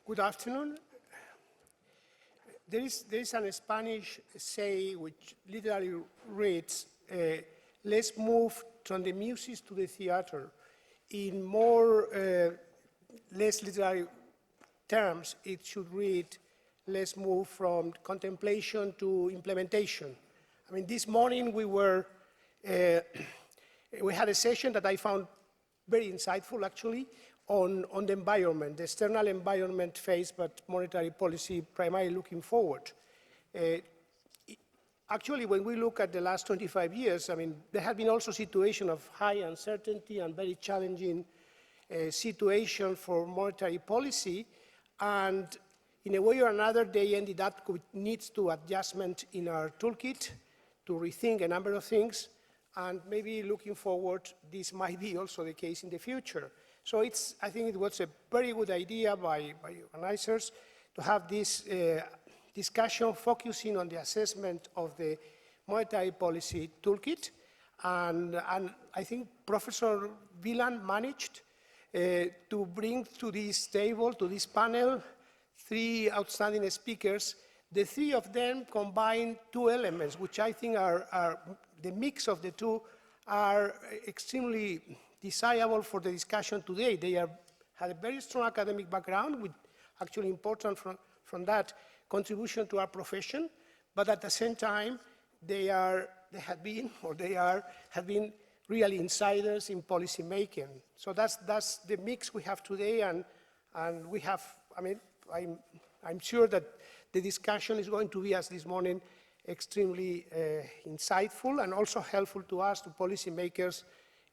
Good afternoon. There is an Spanish say which literally reads, let's move from the muses to the theater. In more, less literary terms, it should read, let's move from contemplation to implementation. I mean, this morning we had a session that I found very insightful, actually, on the environment, the external environment faced by monetary policy primarily looking forward. Actually, when we look at the last 25 years, I mean, there have been also situations of high uncertainty and very challenging situation for monetary policy, and in a way or another, they ended up with needs to adjustment in our toolkit to rethink a number of things, and maybe looking forward, this might be also the case in the future. So I think it was a very good idea by organizers to have this discussion focusing on the assessment of the monetary policy toolkit. And I think Professor Wieland managed to bring to this table, to this panel, three outstanding speakers. The three of them combine two elements, which I think are the mix of the two are extremely desirable for the discussion today. They had a very strong academic background, with actually important from that contribution to our profession, but at the same time, they have been really insiders in policy making. So that's the mix we have today, and we have, I mean, I'm sure that the discussion is going to be, as this morning, extremely insightful and also helpful to us, to policymakers,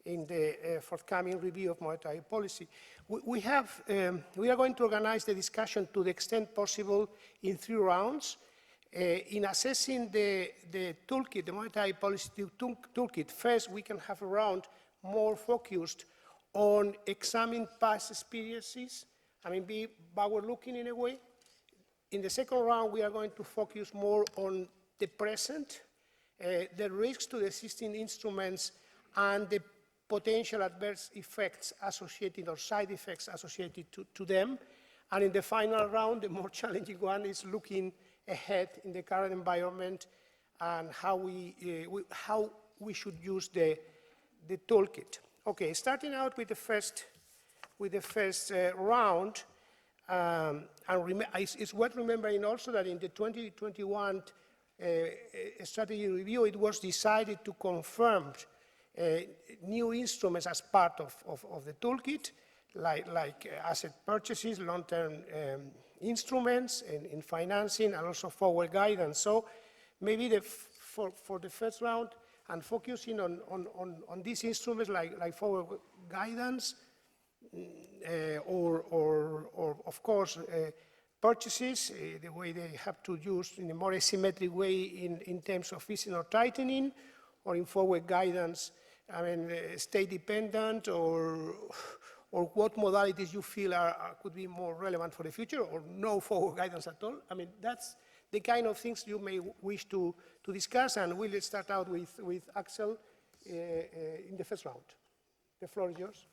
in the forthcoming review of monetary policy. We are going to organize the discussion to the extent possible in 3 rounds. In assessing the toolkit, the monetary policy toolkit, first we can have a round more focused on examining past experiences, I mean, be backward-looking in a way. In the second round, we are going to focus more on the present, the risks to the existing instruments, and the potential adverse effects associated or side effects associated to them. And in the final round, the more challenging one is looking ahead in the current environment and how we should use the toolkit. Okay, starting out with the first round, and it's worth remembering also that in the 2021 strategy review, it was decided to confirm new instruments as part of the toolkit, like asset purchases, long-term instruments in financing, and also forward guidance. So maybe for the first round, and focusing on these instruments like forward guidance, or of course, purchases, the way they have to use in a more asymmetric way in terms of easing or tightening, or in forward guidance, I mean, state dependent, or what modalities you feel could be more relevant for the future, or no forward guidance at all. I mean, that's the kind of things you may wish to discuss, and we'll start out with Axel in the first round. The floor is yours.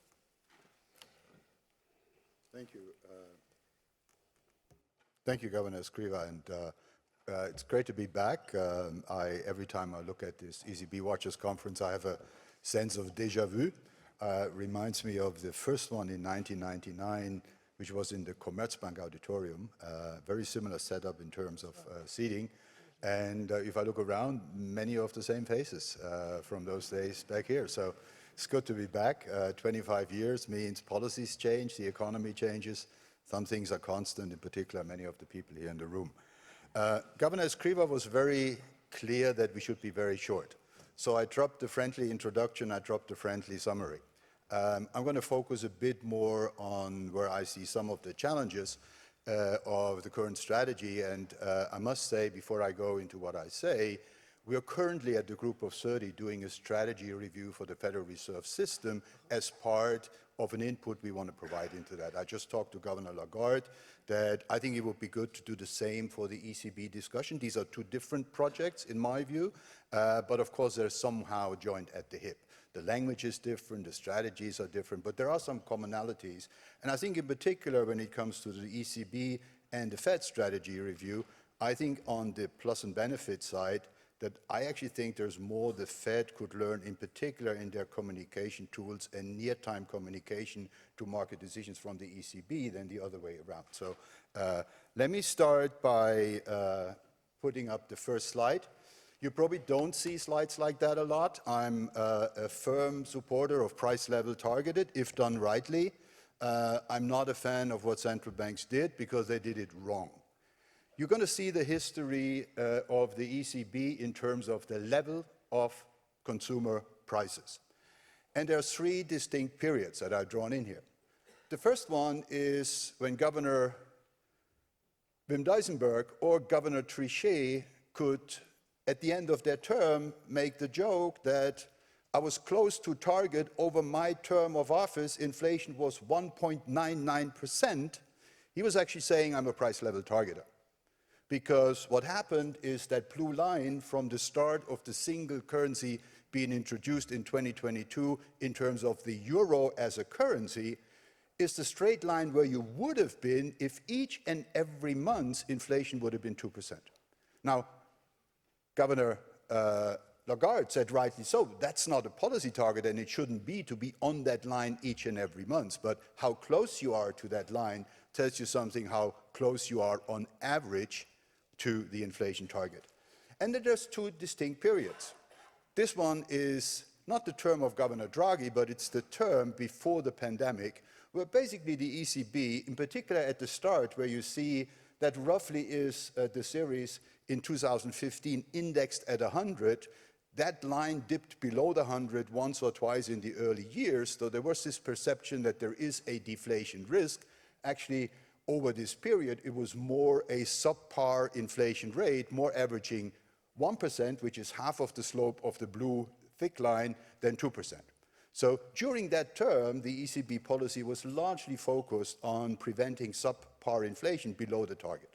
Thank you. Thank you, Governor Escrivá, and it's great to be back. Every time I look at this ECB Watchers Conference, I have a sense of déjà vu. Reminds me of the first one in 1999, which was in the Commerzbank auditorium. Very similar setup in terms of seating. And if I look around, many of the same faces from those days back here. So it's good to be back. 25 years means policies change, the economy changes. Some things are constant, in particular, many of the people here in the room. Governor Escrivá was very clear that we should be very short. So I dropped the friendly introduction, I dropped the friendly summary. I'm going to focus a bit more on where I see some of the challenges of the current strategy, and I must say, before I go into what I say, we are currently at the Group of 30 doing a strategy review for the Federal Reserve System as part of an input we want to provide into that. I just talked to Governor Lagarde that I think it would be good to do the same for the ECB discussion. These are two different projects in my view, but of course they're somehow joined at the hip. The language is different, the strategies are different, but there are some commonalities. And I think in particular when it comes to the ECB and the Fed strategy review, I think on the plus and benefit side, that I actually think there's more the Fed could learn, in particular in their communication tools and near-time communication to market decisions from the ECB than the other way around. So let me start by putting up the first slide. You probably don't see slides like that a lot. I'm a firm supporter of price level targeted, if done rightly. I'm not a fan of what central banks did because they did it wrong. You're going to see the history of the ECB in terms of the level of consumer prices. And there are three distinct periods that I've drawn in here. The first one is when Governor Wim Duisenberg or Governor Trichet could, at the end of their term, make the joke that I was close to target over my term of office, inflation was 1.99%. He was actually saying I'm a price level targeter. Because what happened is that blue line from the start of the single currency being introduced in 2022 in terms of the euro as a currency is the straight line where you would have been if each and every month inflation would have been 2%. Now, Governor Lagarde said rightly so, that's not a policy target and it shouldn't be to be on that line each and every month. But how close you are to that line tells you something how close you are on average to the inflation target. And then there's two distinct periods. This one is not the term of Governor Draghi, but it's the term before the pandemic, where basically the ECB, in particular at the start, where you see that roughly is the series in 2015 indexed at 100, that line dipped below the 100 once or twice in the early years, so there was this perception that there is a deflation risk. Actually, over this period, it was more a subpar inflation rate, more averaging 1%, which is half of the slope of the blue thick line, than 2%. So during that term, the ECB policy was largely focused on preventing subpar inflation below the target.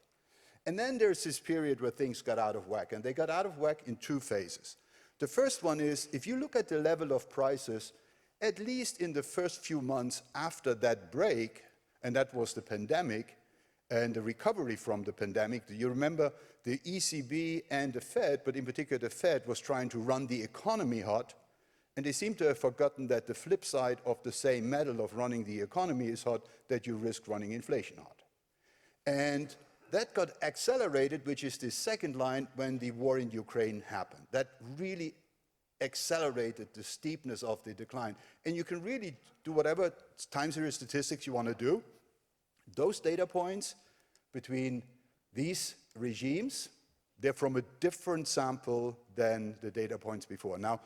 And then there's this period where things got out of whack, and they got out of whack in two phases. The first one is, if you look at the level of prices, at least in the first few months after that break, and that was the pandemic and the recovery from the pandemic. You remember the ECB and the Fed, but in particular the Fed, was trying to run the economy hot, and they seem to have forgotten that the flip side of the same medal of running the economy is hot, that you risk running inflation hot. And that got accelerated, which is the second line, when the war in Ukraine happened. That really accelerated the steepness of the decline. And you can really do whatever time series statistics you want to do. Those data points between these regimes, they're from a different sample than the data points before. Now,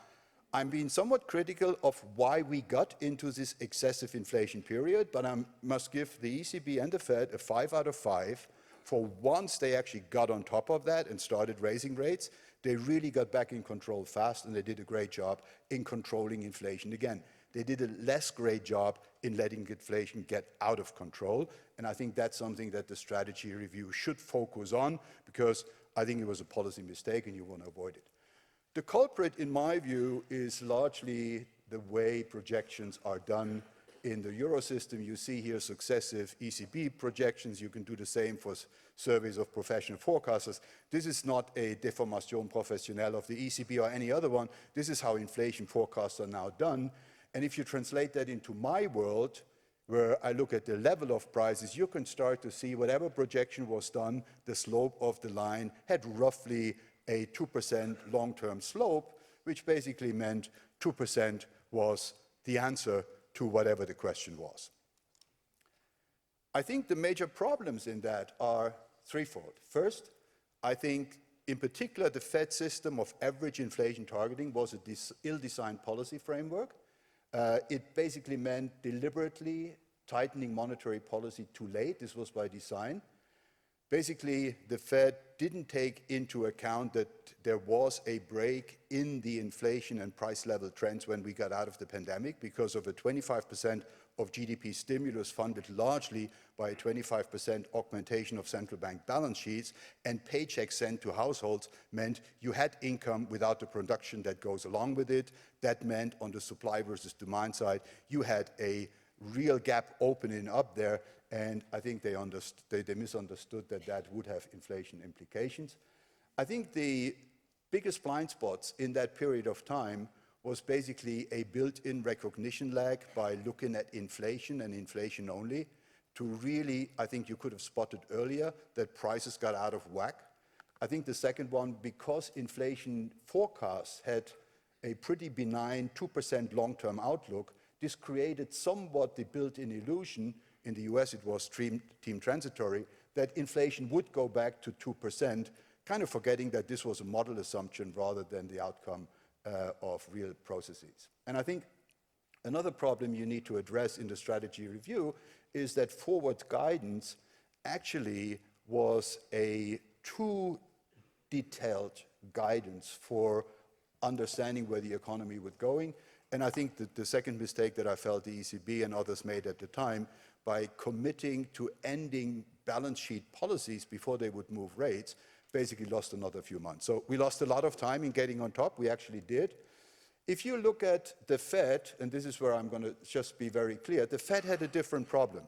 I'm being somewhat critical of why we got into this excessive inflation period, but I must give the ECB and the Fed a 5 out of 5. For once they actually got on top of that and started raising rates, they really got back in control fast, and they did a great job in controlling inflation again. They did a less great job in letting inflation get out of control, and I think that's something that the strategy review should focus on, because I think it was a policy mistake and you want to avoid it. The culprit, in my view, is largely the way projections are done in the Euro system. You see here successive ECB projections. You can do the same for surveys of professional forecasters. This is not a déformation professionnelle of the ECB or any other one. This is how inflation forecasts are now done. And if you translate that into my world, where I look at the level of prices, you can start to see whatever projection was done, the slope of the line had roughly a 2% long-term slope, which basically meant 2% was the answer to whatever the question was. I think the major problems in that are threefold. First, I think in particular the Fed system of average inflation targeting was an ill-designed policy framework. It basically meant deliberately tightening monetary policy too late. This was by design. Basically, the Fed didn't take into account that there was a break in the inflation and price level trends when we got out of the pandemic because of a 25% of GDP stimulus funded largely by a 25% augmentation of central bank balance sheets, and paychecks sent to households meant you had income without the production that goes along with it. That meant on the supply versus demand side, you had a real gap opening up there, and I think they misunderstood that that would have inflation implications. I think the biggest blind spots in that period of time was basically a built-in recognition lag by looking at inflation and inflation only to really, I think you could have spotted earlier that prices got out of whack. I think the second one, because inflation forecasts had a pretty benign 2% long-term outlook, this created somewhat the built-in illusion, in the US it was team transitory, that inflation would go back to 2%, kind of forgetting that this was a model assumption rather than the outcome of real processes. And I think another problem you need to address in the strategy review is that forward guidance actually was a too detailed guidance for understanding where the economy was going. And I think that the second mistake that I felt the ECB and others made at the time, by committing to ending balance sheet policies before they would move rates, basically lost another few months. So we lost a lot of time in getting on top. We actually did. If you look at the Fed, and this is where I'm going to just be very clear, the Fed had a different problem.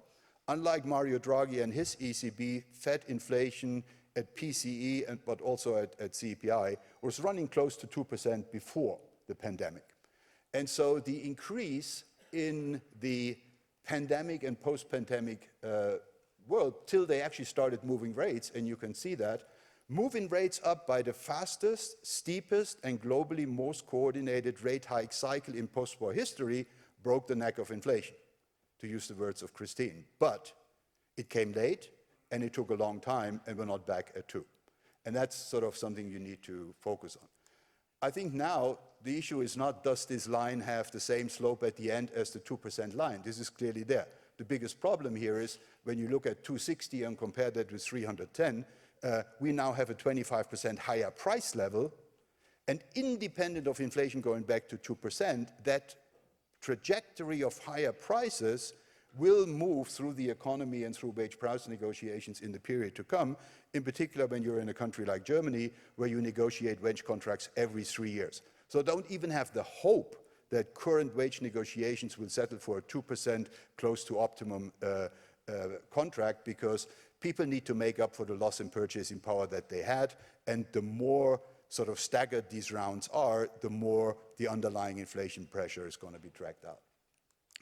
Unlike Mario Draghi and his ECB, Fed inflation at PCE, but also at CPI, was running close to 2% before the pandemic. And so the increase in the pandemic and post-pandemic world, till they actually started moving rates, and you can see that, moving rates up by the fastest, steepest, and globally most coordinated rate hike cycle in post-war history broke the neck of inflation, to use the words of Christine. But it came late, and it took a long time, and we're not back at 2. And that's sort of something you need to focus on. I think now the issue is not, does this line have the same slope at the end as the 2% line? This is clearly there. The biggest problem here is when you look at 260 and compare that with 310, we now have a 25% higher price level, and independent of inflation going back to 2%, that trajectory of higher prices will move through the economy and through wage price negotiations in the period to come, in particular when you're in a country like Germany, where you negotiate wage contracts every 3 years. So don't even have the hope that current wage negotiations will settle for a 2% close to optimum contract, because people need to make up for the loss in purchasing power that they had, and the more sort of staggered these rounds are, the more the underlying inflation pressure is going to be dragged out.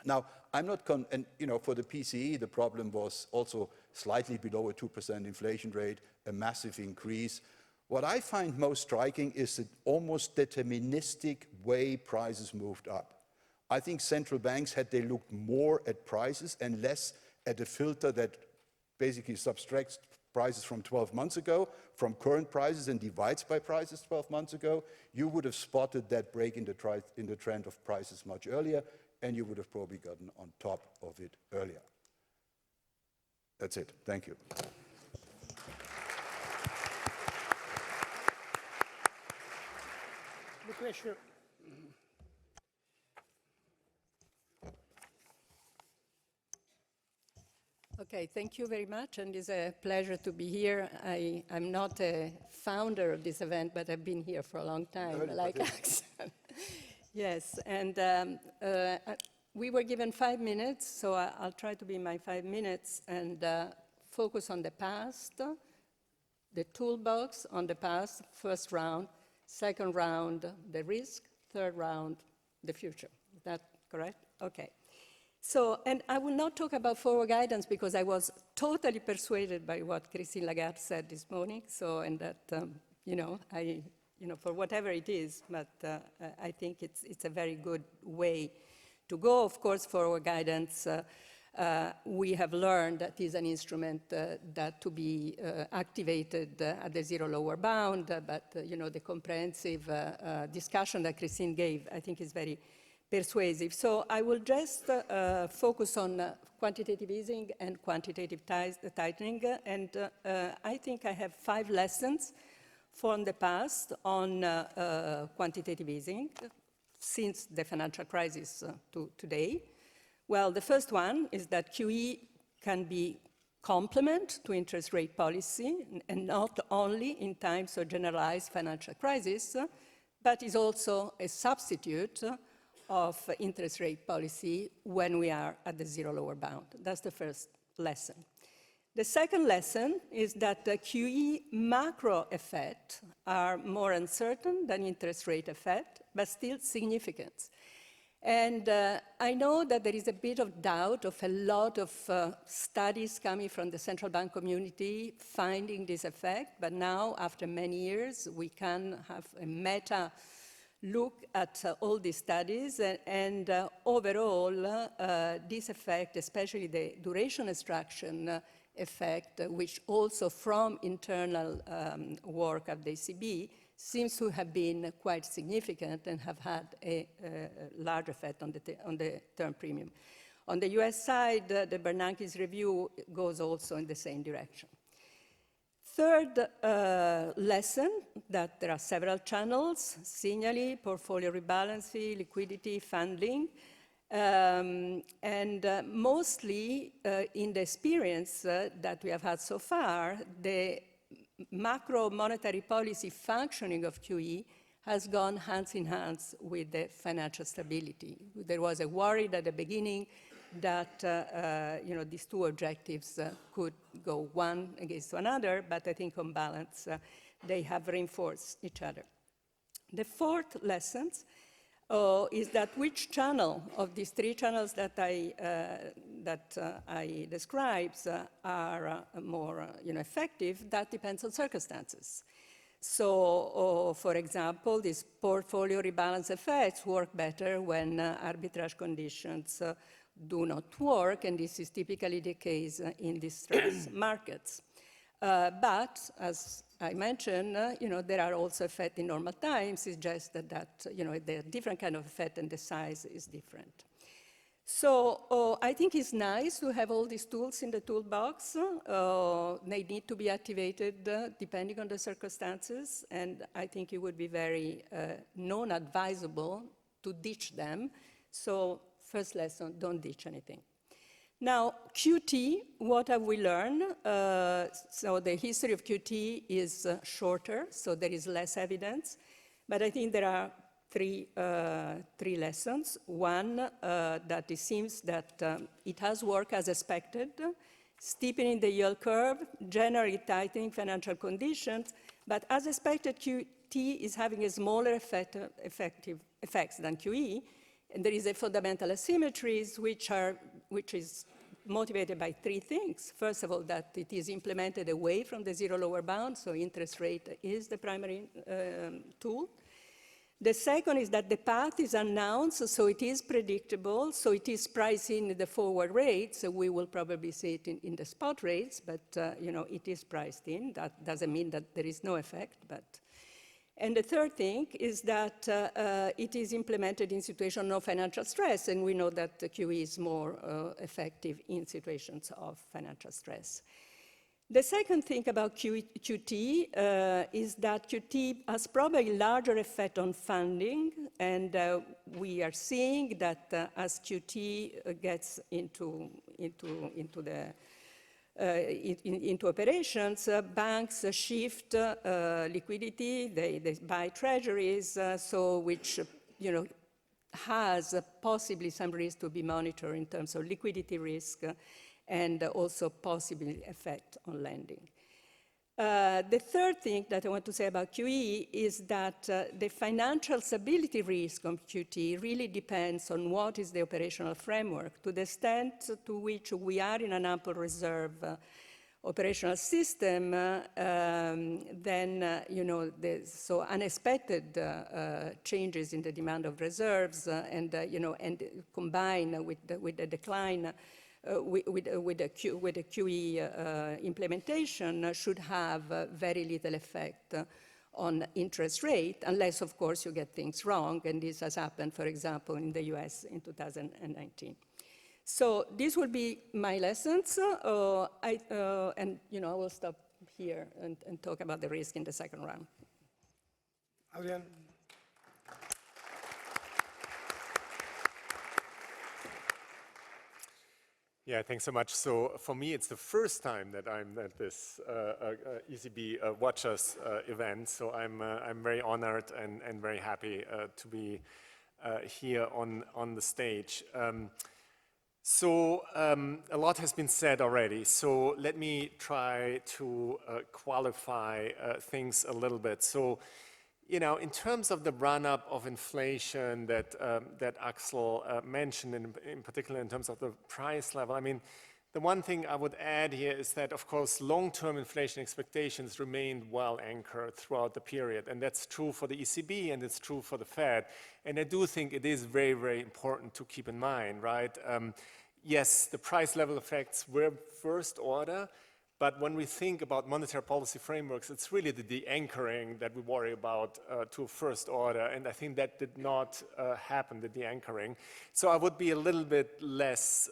Now, I'm not, and for the PCE, the problem was also slightly below a 2% inflation rate, a massive increase. What I find most striking is the almost deterministic way prices moved up. I think central banks, had they looked more at prices and less at a filter that basically subtracts prices from 12 months ago, from current prices, and divides by prices 12 months ago, you would have spotted that break in the trend of prices much earlier, and you would have probably gotten on top of it earlier. That's it. Thank you. Lucrezia. Okay, thank you very much, and it's a pleasure to be here. I'm not a founder of this event, but I've been here for a long time, like Axel. Yes, and we were given 5 minutes, so I'll try to be in my 5 minutes and focus on the past, the toolbox on the past, first round, second round, the risk, third round, the future. Is that correct? Okay. So, and I will not talk about forward guidance because I was totally persuaded by what Christine Lagarde said this morning. So, and that, for whatever it is, but I think it's a very good way to go. Of course, forward guidance, we have learned that is an instrument that to be activated at the zero lower bound, but the comprehensive discussion that Christine gave, I think is very persuasive. So I will just focus on quantitative easing and quantitative tightening, and I think I have 5 lessons from the past on quantitative easing since the financial crisis to today. Well, the first one is that QE can be complement to interest rate policy, and not only in times of generalized financial crisis, but is also a substitute of interest rate policy when we are at the zero lower bound. That's the first lesson. The second lesson is that the QE macro effects are more uncertain than interest rate effect, but still significant. And I know that there is a bit of doubt of a lot of studies coming from the central bank community finding this effect, but now, after many years, we can have a meta look at all these studies, and overall, this effect, especially the duration extraction effect, which also from internal work of the ECB, seems to have been quite significant and have had a large effect on the term premium. On the US side, the Bernanke's review goes also in the same direction. Third lesson, that there are several channels: signally, portfolio rebalancing, liquidity, funding, and mostly in the experience that we have had so far, the macro monetary policy functioning of QE has gone hands in hands with the financial stability. There was a worry at the beginning that these two objectives could go one against another, but I think on balance they have reinforced each other. The fourth lesson is that which channel of these three channels that I described are more effective, that depends on circumstances. So, for example, these portfolio rebalance effects work better when arbitrage conditions do not work, and this is typically the case in distressed markets. But, as I mentioned, there are also effects in normal times. It's just that they're different kind of effect and the size is different. So I think it's nice to have all these tools in the toolbox. They need to be activated depending on the circumstances, and I think it would be very non-advisable to ditch them. So first lesson, don't ditch anything. Now, QT, what have we learned? So the history of QT is shorter, so there is less evidence, but I think there are three lessons. One, that it seems that it has worked as expected, steepening the yield curve, generally tightening financial conditions, but as expected, QT is having a smaller effects than QE, and there is a fundamental asymmetries which is motivated by three things. First of all, that it is implemented away from the zero lower bound, so interest rate is the primary tool. The second is that the path is announced, so it is predictable, so it is priced in the forward rates, so we will probably see it in the spot rates, but it is priced in. That doesn't mean that there is no effect, but. And the third thing is that it is implemented in situations of no financial stress, and we know that the QE is more effective in situations of financial stress. The second thing about QT is that QT has probably a larger effect on funding, and we are seeing that as QT gets into operations, banks shift liquidity, they buy treasuries, so which has possibly some risk to be monitored in terms of liquidity risk and also possibly effect on lending. The third thing that I want to say about QE is that the financial stability risk of QT really depends on what is the operational framework. To the extent to which we are in an ample reserve operational system, then so unexpected changes in the demand of reserves and combined with the decline. With the QE implementation should have very little effect on interest rate, unless, of course, you get things wrong, and this has happened, for example, in the US in 2019. So this will be my lessons, and I will stop here and talk about the risk in the second round. Adrian. Yeah, thanks so much. So for me, it's the first time that I'm at this ECB Watchers event. So I'm very honored and very happy to be here on the stage. A lot has been said already. So let me try to qualify things a little bit. So, you know, in terms of the run-up of inflation that Axel mentioned, in particular in terms of the price level, I mean, the one thing I would add here is that, of course, long-term inflation expectations remained well anchored throughout the period, and that's true for the ECB and it's true for the Fed. And I do think it is very, very important to keep in mind, right? Yes, the price level effects were first order, but when we think about monetary policy frameworks, it's really the anchoring that we worry about to first order, and I think that did not happen, the de-anchoring. So I would be a little bit less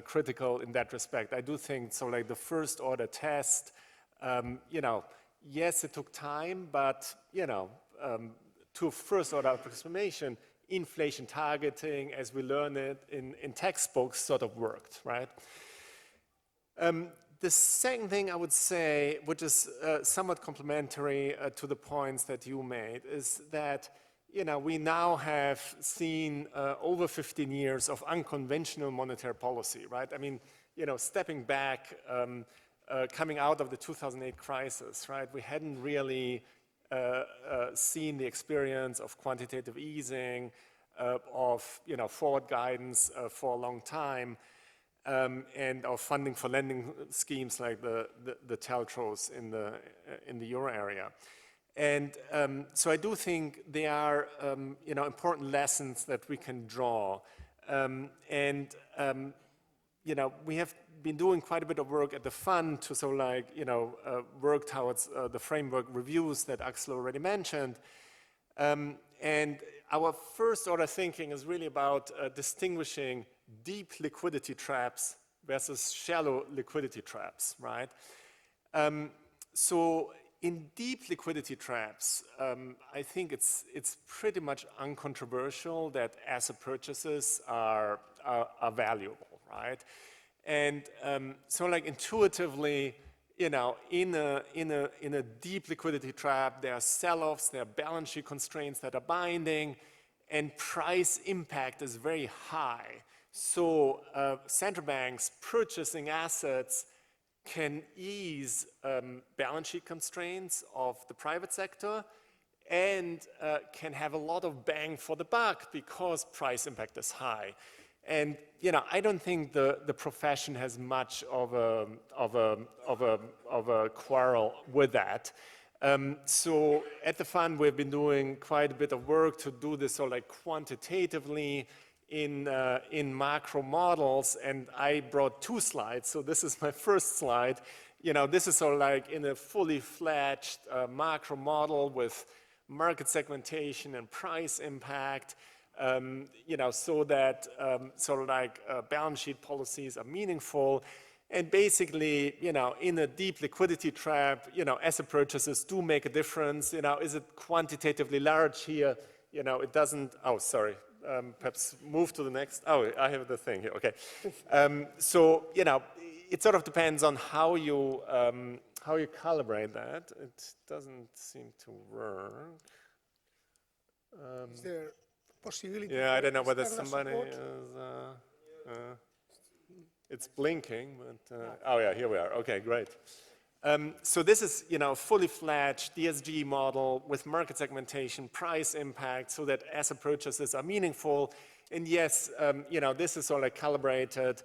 critical in that respect. I do think, so like the first order test, you know, yes, it took time, but, you know, to first order approximation, inflation targeting, as we learn it in textbooks, sort of worked, right? The second thing I would say, which is somewhat complementary to the points that you made, is that, you know, we now have seen over 15 years of unconventional monetary policy, right? I mean, you know, stepping back, coming out of the 2008 crisis, right? We hadn't really seen the experience of quantitative easing, of, you know, forward guidance for a long time. And of funding for lending schemes like the TLTROs in the euro area. And so I do think there are you know, important lessons that we can draw. You know, we have been doing quite a bit of work at the fund to sort of like, you know, work towards the framework reviews that Axel already mentioned. And our first order thinking is really about distinguishing deep liquidity traps versus shallow liquidity traps, right? So in deep liquidity traps, I think it's pretty much uncontroversial that asset purchases are valuable, right? And so like intuitively, you know, in a deep liquidity trap, there are sell-offs, there are balance sheet constraints that are binding, and price impact is very high. So central banks purchasing assets can ease balance sheet constraints of the private sector and can have a lot of bang for the buck because price impact is high. And you know, I don't think the profession has much of a quarrel with that. So at the fund, we've been doing quite a bit of work to do this sort of like quantitatively in macro models, and I brought 2 slides. So this is my first slide. You know, this is sort of like in a fully fledged macro model with market segmentation and price impact. You know, so that sort of like balance sheet policies are meaningful. And basically, you know, in a deep liquidity trap, you know, asset purchases do make a difference. You know, is it quantitatively large here? You know, it doesn't, oh, sorry. Perhaps move to the next. Oh, I have the thing here. Okay. So, you know, it sort of depends on how you calibrate that. It doesn't seem to work. Is there possibility? Yeah, I don't know whether external somebody support? is. It's blinking, but oh yeah, here we are. Okay, great. So this is, you know, fully fledged DSG model with market segmentation, price impact, so that asset purchases are meaningful. And yes, you know, this is sort of like calibrated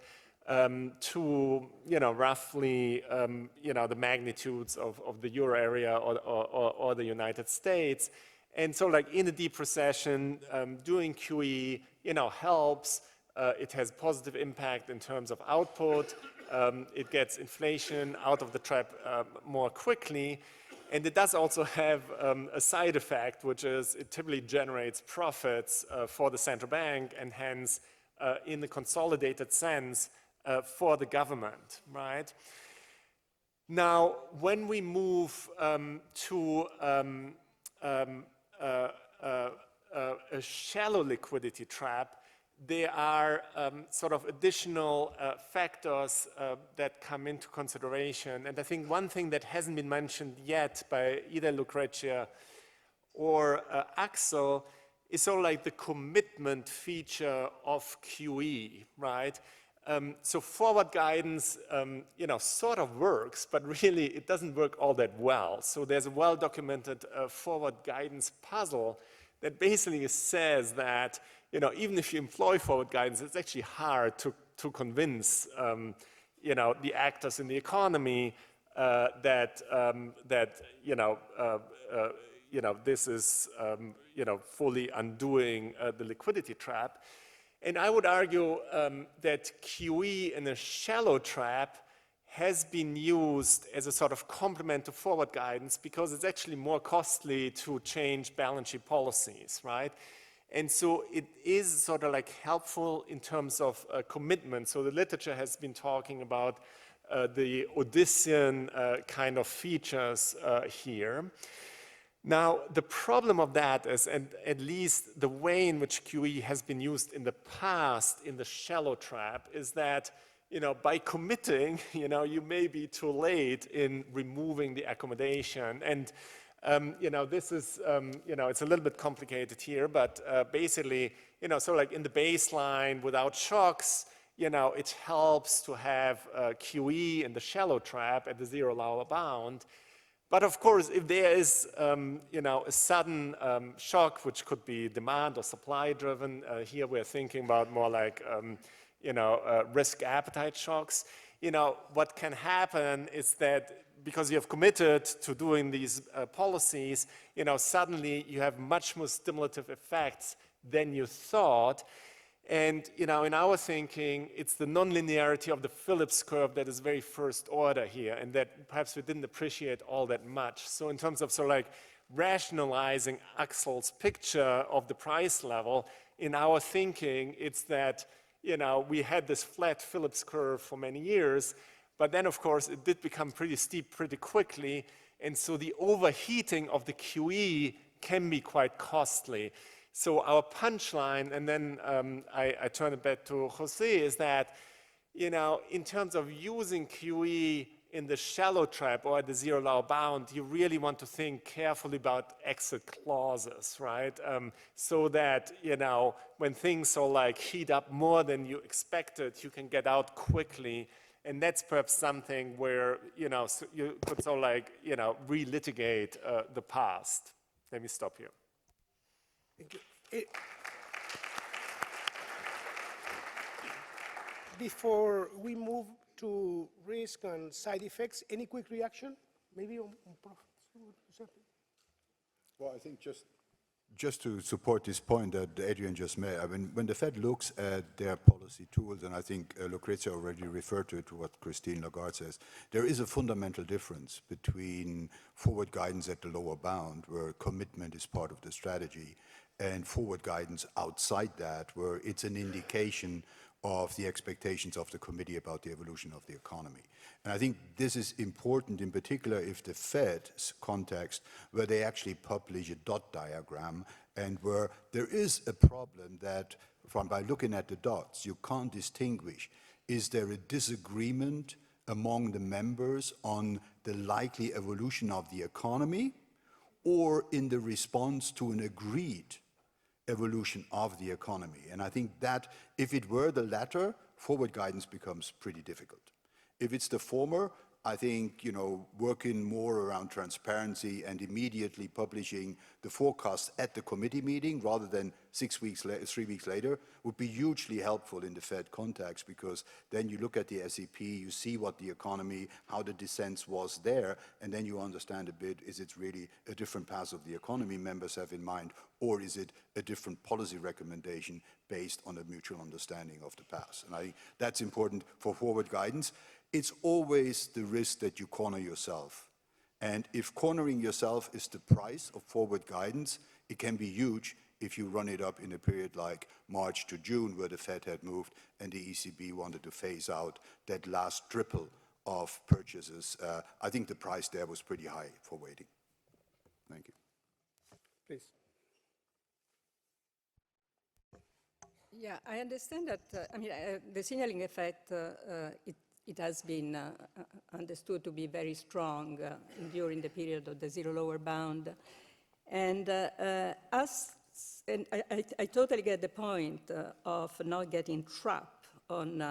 to, you know, roughly, you know, the magnitudes of the euro area or the United States. And so like in a deep recession, doing QE, you know, helps. It has positive impact in terms of output. It gets inflation out of the trap more quickly. And it does also have a side effect, which is it typically generates profits for the central bank and hence, in the consolidated sense, for the government, right? Now, when we move to a shallow liquidity trap, there are sort of additional factors that come into consideration. And I think one thing that hasn't been mentioned yet by either Lucrezia or Axel is sort of like the commitment feature of QE, right? So forward guidance, sort of works, but really it doesn't work all that well. So there's a well-documented forward guidance puzzle that basically says that, even if you employ forward guidance, it's actually hard to convince, the actors in the economy that this is, fully undoing the liquidity trap. And I would argue that QE in a shallow trap has been used as a sort of complement to forward guidance because it's actually more costly to change balance sheet policies, right? And so it is sort of like helpful in terms of commitment. So the literature has been talking about the Odyssean kind of features here. Now, the problem of that is, and at least the way in which QE has been used in the past in the shallow trap, is that, by committing, you may be too late in removing the accommodation. And, this is, it's a little bit complicated here, but basically, sort of like in the baseline without shocks, it helps to have QE in the shallow trap at the zero lower bound. But of course, if there is, a sudden shock, which could be demand or supply driven, here we're thinking about more like, risk appetite shocks. What can happen is that because you have committed to doing these policies, suddenly you have much more stimulative effects than you thought. And, in our thinking, it's the nonlinearity of the Phillips curve that is very first order here, and that perhaps we didn't appreciate all that much. So in terms of sort of like rationalizing Axel's picture of the price level, in our thinking, it's that, we had this flat Phillips curve for many years, but then, of course, it did become pretty steep pretty quickly, and so the overheating of the QE can be quite costly. So our punchline, and then I turn it back to José, is that, in terms of using QE in the shallow trap or at the zero lower bound, you really want to think carefully about exit clauses, right? So that, when things sort of like heat up more than you expected, you can get out quickly. And that's perhaps something where, so you could sort of like, relitigate the past. Let me stop here. Thank you. Before we move to risk and side effects, any quick reaction? Maybe on Well, I think just to support this point that Adrian just made, I mean, when the Fed looks at their policy tools, and I think Lucrezia already referred to what Christine Lagarde says, there is a fundamental difference between forward guidance at the lower bound, where commitment is part of the strategy, and forward guidance outside that, where it's an indication of the expectations of the committee about the evolution of the economy. And I think this is important, in particular, if the Fed's context, where they actually publish a dot diagram, and where there is a problem that, by looking at the dots, you can't distinguish, is there a disagreement among the members on the likely evolution of the economy, or in the response to an agreed evolution of the economy? And I think that if it were the latter, forward guidance becomes pretty difficult. If it's the former, I think, working more around transparency and immediately publishing the forecast at the committee meeting rather than 3 weeks later would be hugely helpful in the Fed context, because then you look at the SEP, you see what the economy, how the dissent was there, and then you understand a bit, is it really a different path of the economy members have in mind, or is it a different policy recommendation based on a mutual understanding of the past? And I think that's important for forward guidance. It's always the risk that you corner yourself. And if cornering yourself is the price of forward guidance, it can be huge if you run it up in a period like March to June, where the Fed had moved and the ECB wanted to phase out that last triple of purchases. I think the price there was pretty high for waiting. Thank you. Please. Yeah, I understand that. The signaling effect, it has been understood to be very strong during the period of the zero lower bound. And I totally get the point of not getting trapped on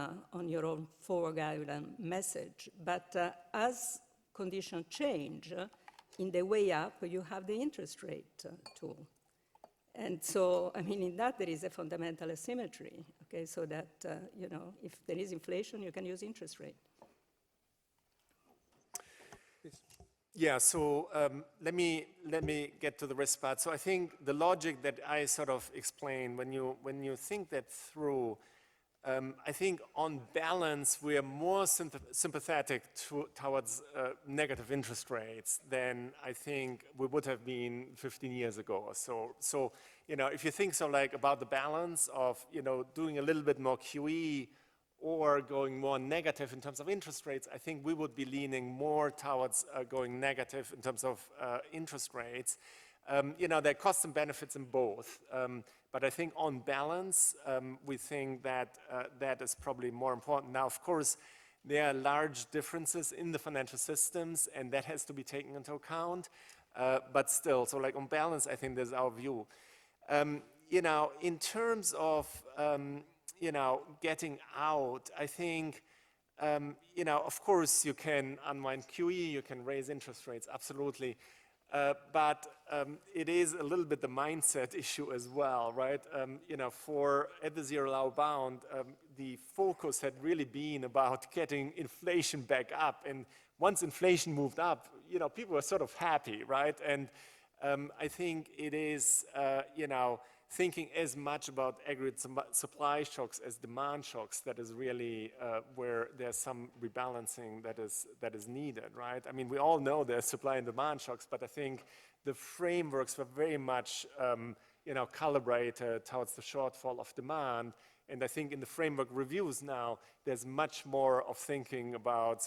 your own forward guidance message. But as conditions change, in the way up, you have the interest rate tool. And so, in that there is a fundamental asymmetry, okay, so that, if there is inflation, you can use interest rate. Yeah, so let me get to the risk part. So I think the logic that I sort of explained, when you think that through, I think on balance, we are more sympathetic towards negative interest rates than I think we would have been 15 years ago or so. So, if you think so like about the balance of, doing a little bit more QE or going more negative in terms of interest rates, I think we would be leaning more towards going negative in terms of interest rates. There are costs and benefits in both. But I think on balance, we think that that is probably more important. Now, of course, there are large differences in the financial systems, and that has to be taken into account. But still, so like on balance, I think there's our view. In terms of, getting out, I think, of course, you can unwind QE, you can raise interest rates, absolutely. But it is a little bit the mindset issue as well, right? At the zero lower bound, the focus had really been about getting inflation back up. And once inflation moved up, people were sort of happy, right? And I think it is, thinking as much about aggregate supply shocks as demand shocks that is really where there's some rebalancing that is needed, right? We all know there's supply and demand shocks, but I think the frameworks were very much, calibrated towards the shortfall of demand. And I think in the framework reviews now, there's much more of thinking about,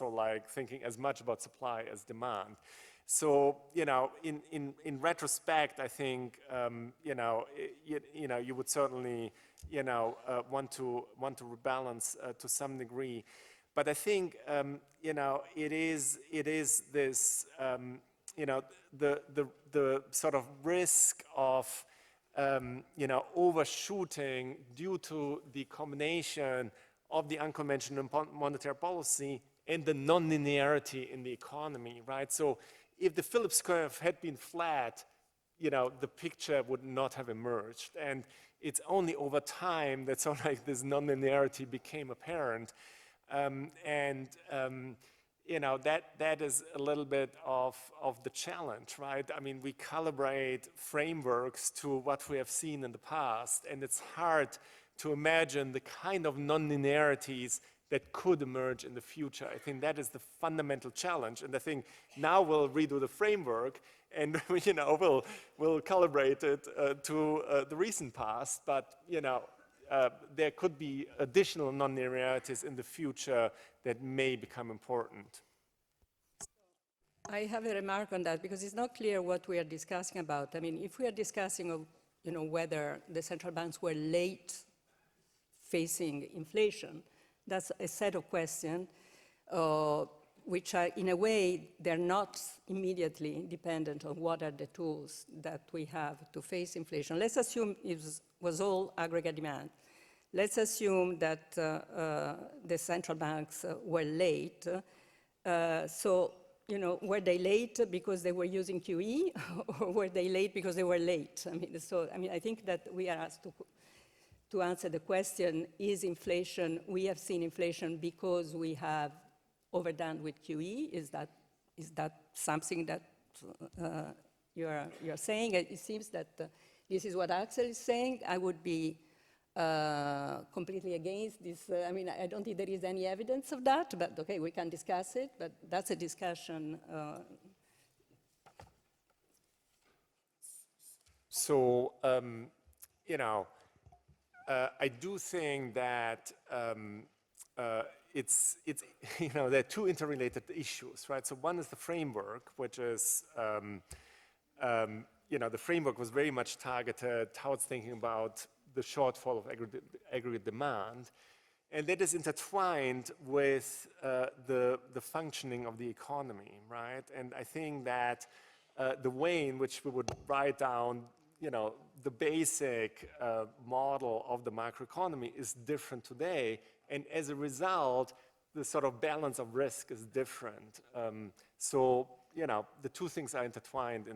thinking as much about supply as demand. So, in retrospect, I think, you would certainly, want to rebalance to some degree. But I think, it is this, the sort of risk of, overshooting due to the combination of the unconventional monetary policy and the non-linearity in the economy, right? So if the Phillips curve had been flat, the picture would not have emerged. And it's only over time that sort of like this non-linearity became apparent. That is a little bit of the challenge, right? We calibrate frameworks to what we have seen in the past, and it's hard to imagine the kind of non-linearities that could emerge in the future. I think that is the fundamental challenge. And I think now we'll redo the framework and we'll calibrate it to the recent past. But there could be additional non-linearities in the future that may become important. I have a remark on that because it's not clear what we are discussing about. If we are discussing whether the central banks were late facing inflation, that's a set of questions which are, in a way, they're not immediately dependent on what are the tools that we have to face inflation. Let's assume it was all aggregate demand. Let's assume that the central banks were late. Were they late because they were using QE, or were they late because they were late? I think that we are asked to answer the question, is inflation, we have seen inflation because we have overdone with QE? Is that something that you're saying? It seems that this is what Axel is saying. I would be completely against this. I don't think there is any evidence of that, but okay, we can discuss it, but that's a discussion. I do think that it's there are two interrelated issues, right? So one is the framework, which is, the framework was very much targeted towards thinking about the shortfall of aggregate demand. And that is intertwined with the functioning of the economy, right? And I think that the way in which we would write down, the basic model of the macroeconomy is different today. And as a result, the sort of balance of risk is different. So, the two things are intertwined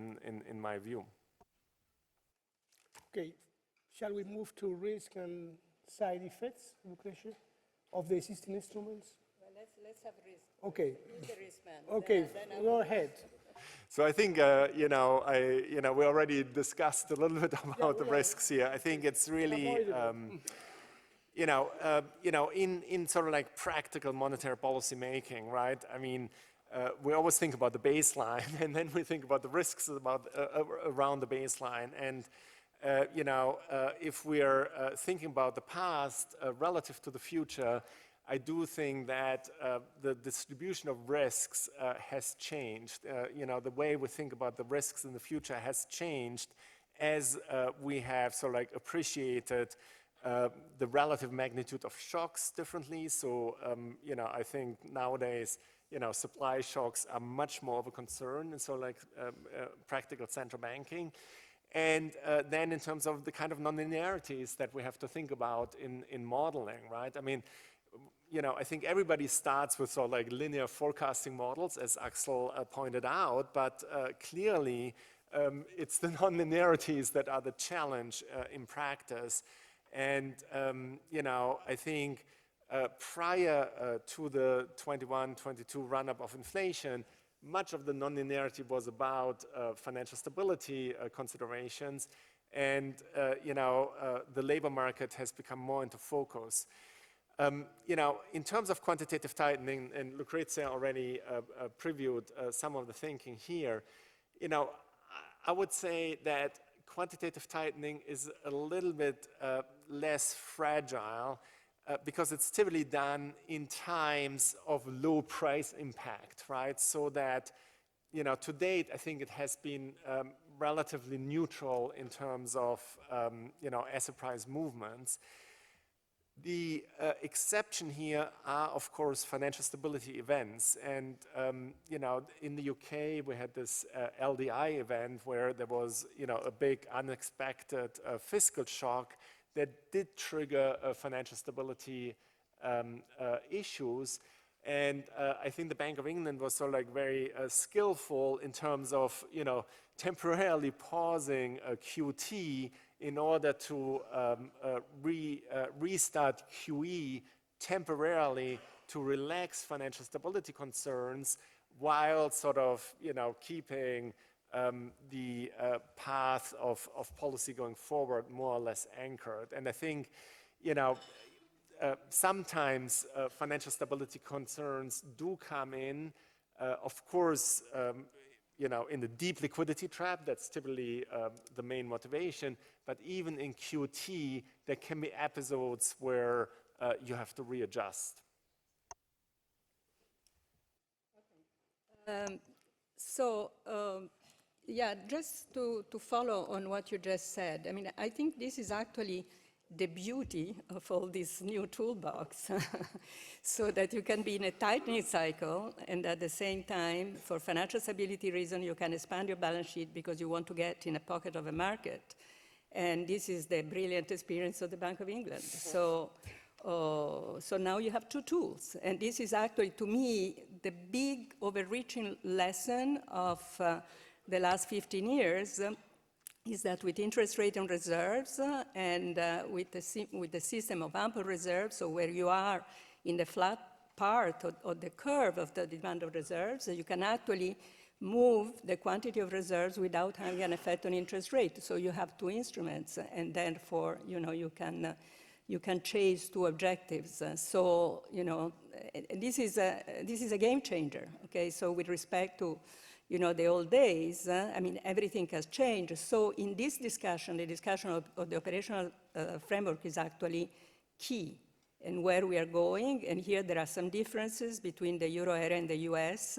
in my view. Okay, shall we move to risk and side effects, Lucrezia, of the existing instruments? Well, let's have risk. Okay. He's the risk man. Okay, Then go ahead. So I think, we already discussed a little bit about the risks here. I think it's really, in sort of like practical monetary policy making, right? I mean, we always think about the baseline, and then we think about the risks around the baseline. And if we are thinking about the past relative to the future, I do think that the distribution of risks has changed. The way we think about the risks in the future has changed as we have sort of like appreciated the relative magnitude of shocks differently. So, I think nowadays, supply shocks are much more of a concern, and so like practical central banking. And then in terms of the kind of nonlinearities that we have to think about in modeling, right? I mean, I think everybody starts with sort of like linear forecasting models, as Axel pointed out, but clearly it's the nonlinearities that are the challenge in practice. And, I think prior to the 21-22 run-up of inflation, much of the nonlinearity was about financial stability considerations, and the labor market has become more into focus. In terms of quantitative tightening, and Lucrezia already previewed some of the thinking here, I would say that quantitative tightening is a little bit less fragile because it's typically done in times of low price impact, right? So that, to date, I think it has been relatively neutral in terms of, asset price movements. The exception here are, of course, financial stability events. And, in the UK, we had this LDI event where there was, a big unexpected fiscal shock that did trigger financial stability issues. And I think the Bank of England was sort of like very skillful in terms of, temporarily pausing QT in order to restart QE temporarily to relax financial stability concerns while sort of, keeping the path of policy going forward more or less anchored. And I think, sometimes financial stability concerns do come in, of course, in the deep liquidity trap, that's typically the main motivation, but even in QT, there can be episodes where you have to readjust. Yeah, just to follow on what you just said, I mean, I think this is actually the beauty of all this new toolbox, so that you can be in a tightening cycle, and at the same time, for financial stability reason, you can expand your balance sheet because you want to get in a pocket of a market. And this is the brilliant experience of the Bank of England. So now you have two tools. And this is actually, to me, the big overreaching lesson of the last 15 years is that with interest rate and reserves and with the system of ample reserves, so where you are in the flat part of the curve of the demand of reserves, you can actually move the quantity of reserves without having an effect on interest rate. So you have two instruments, and therefore, you can chase two objectives. So, this is a game changer. Okay, so with respect to the old days, I mean, everything has changed. So in this discussion, the discussion of the operational framework is actually key in where we are going. And here there are some differences between the euro area and the US.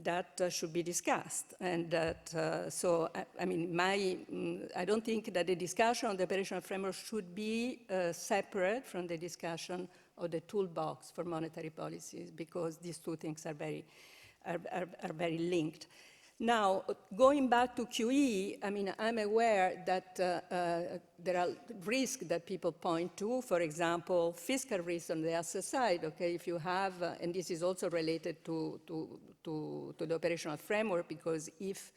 that should be discussed. And that, I don't think that the discussion on the operational framework should be separate from the discussion of the toolbox for monetary policies, because these two things are very linked. Now, going back to QE, I'm aware that there are risks that people point to, for example, fiscal risk on the asset side, okay? If you have, and this is also related to the operational framework, because if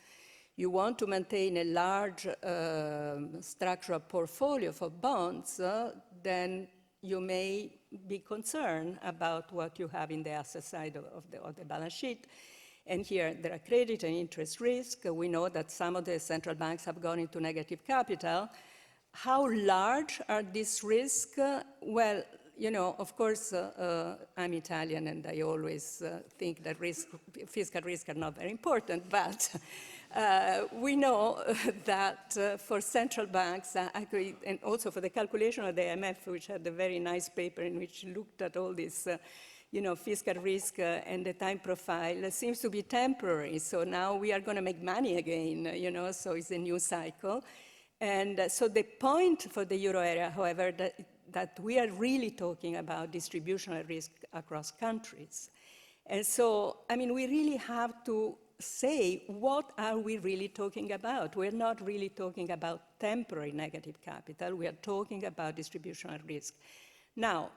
you want to maintain a large structural portfolio for bonds, then you may be concerned about what you have in the asset side of the balance sheet. And here, there are credit and interest risk. We know that some of the central banks have gone into negative capital. How large are these risks? Well, of course, I'm Italian, and I always think that fiscal risks are not very important, but we know that for central banks, actually, and also for the calculation of the IMF, which had a very nice paper in which looked at all this fiscal risk and the time profile, seems to be temporary. So now we are going to make money again, so it's a new cycle. And so the point for the euro area, however, that we are really talking about distributional risk across countries. And so, we really have to say, what are we really talking about? We're not really talking about temporary negative capital. We are talking about distributional risk. Now,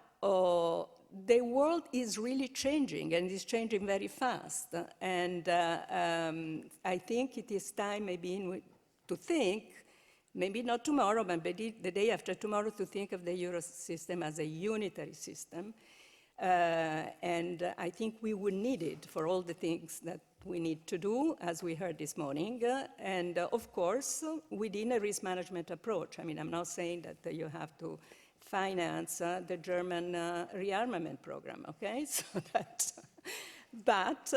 the world is really changing, and it's changing very fast. And I think it is time maybe to think, maybe not tomorrow, but maybe the day after tomorrow, to think of the euro system as a unitary system. And I think we would need it for all the things that we need to do, as we heard this morning. And of course, within a risk management approach. I'm not saying that you have to finance the German rearmament program, okay? So that, but,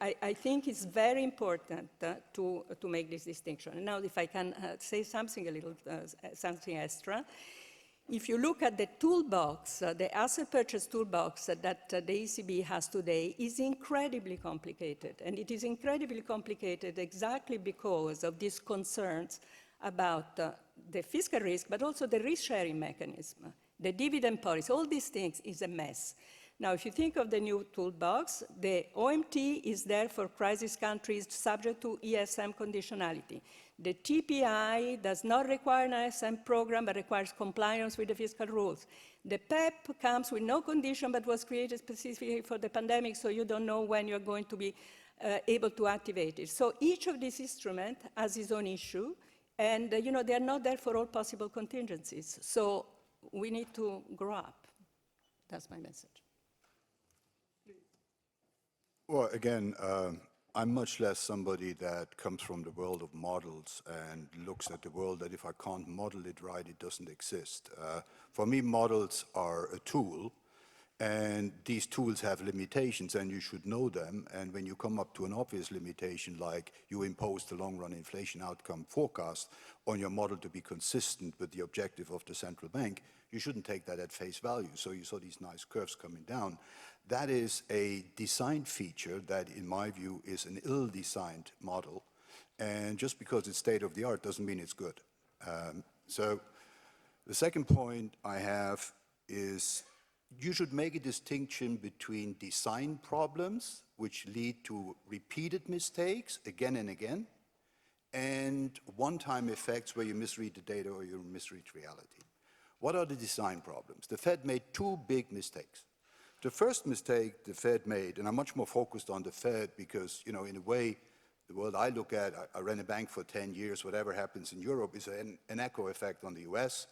I think it's very important to make this distinction. And now, if I can say something something extra, if you look at the toolbox, the asset purchase toolbox that the ECB has today is incredibly complicated. And it is incredibly complicated exactly because of these concerns about the fiscal risk, but also the risk-sharing mechanism, the dividend policy. All these things is a mess. Now, if you think of the new toolbox, the OMT is there for crisis countries subject to ESM conditionality. The TPI does not require an ESM program, but requires compliance with the fiscal rules. The PEP comes with no condition, but was created specifically for the pandemic, so you don't know when you're going to be able to activate it. So each of these instruments has its own issue, and they are not there for all possible contingencies. So we need to grow up. That's my message. Well, again, I'm much less somebody that comes from the world of models and looks at the world that if I can't model it right, it doesn't exist. For me, models are a tool, and these tools have limitations, and you should know them. And when you come up to an obvious limitation, like you impose the long-run inflation outcome forecast on your model to be consistent with the objective of the central bank, you shouldn't take that at face value. So you saw these nice curves coming down. That is a design feature that, in my view, is an ill-designed model. And just because it's state-of-the-art doesn't mean it's good. So the second point I have is you should make a distinction between design problems, which lead to repeated mistakes again and again, and one-time effects where you misread the data or you misread reality. What are the design problems? The Fed made two big mistakes. The first mistake the Fed made, and I'm much more focused on the Fed because, in a way, the world I look at, I ran a bank for 10 years, whatever happens in Europe is an echo effect on the US.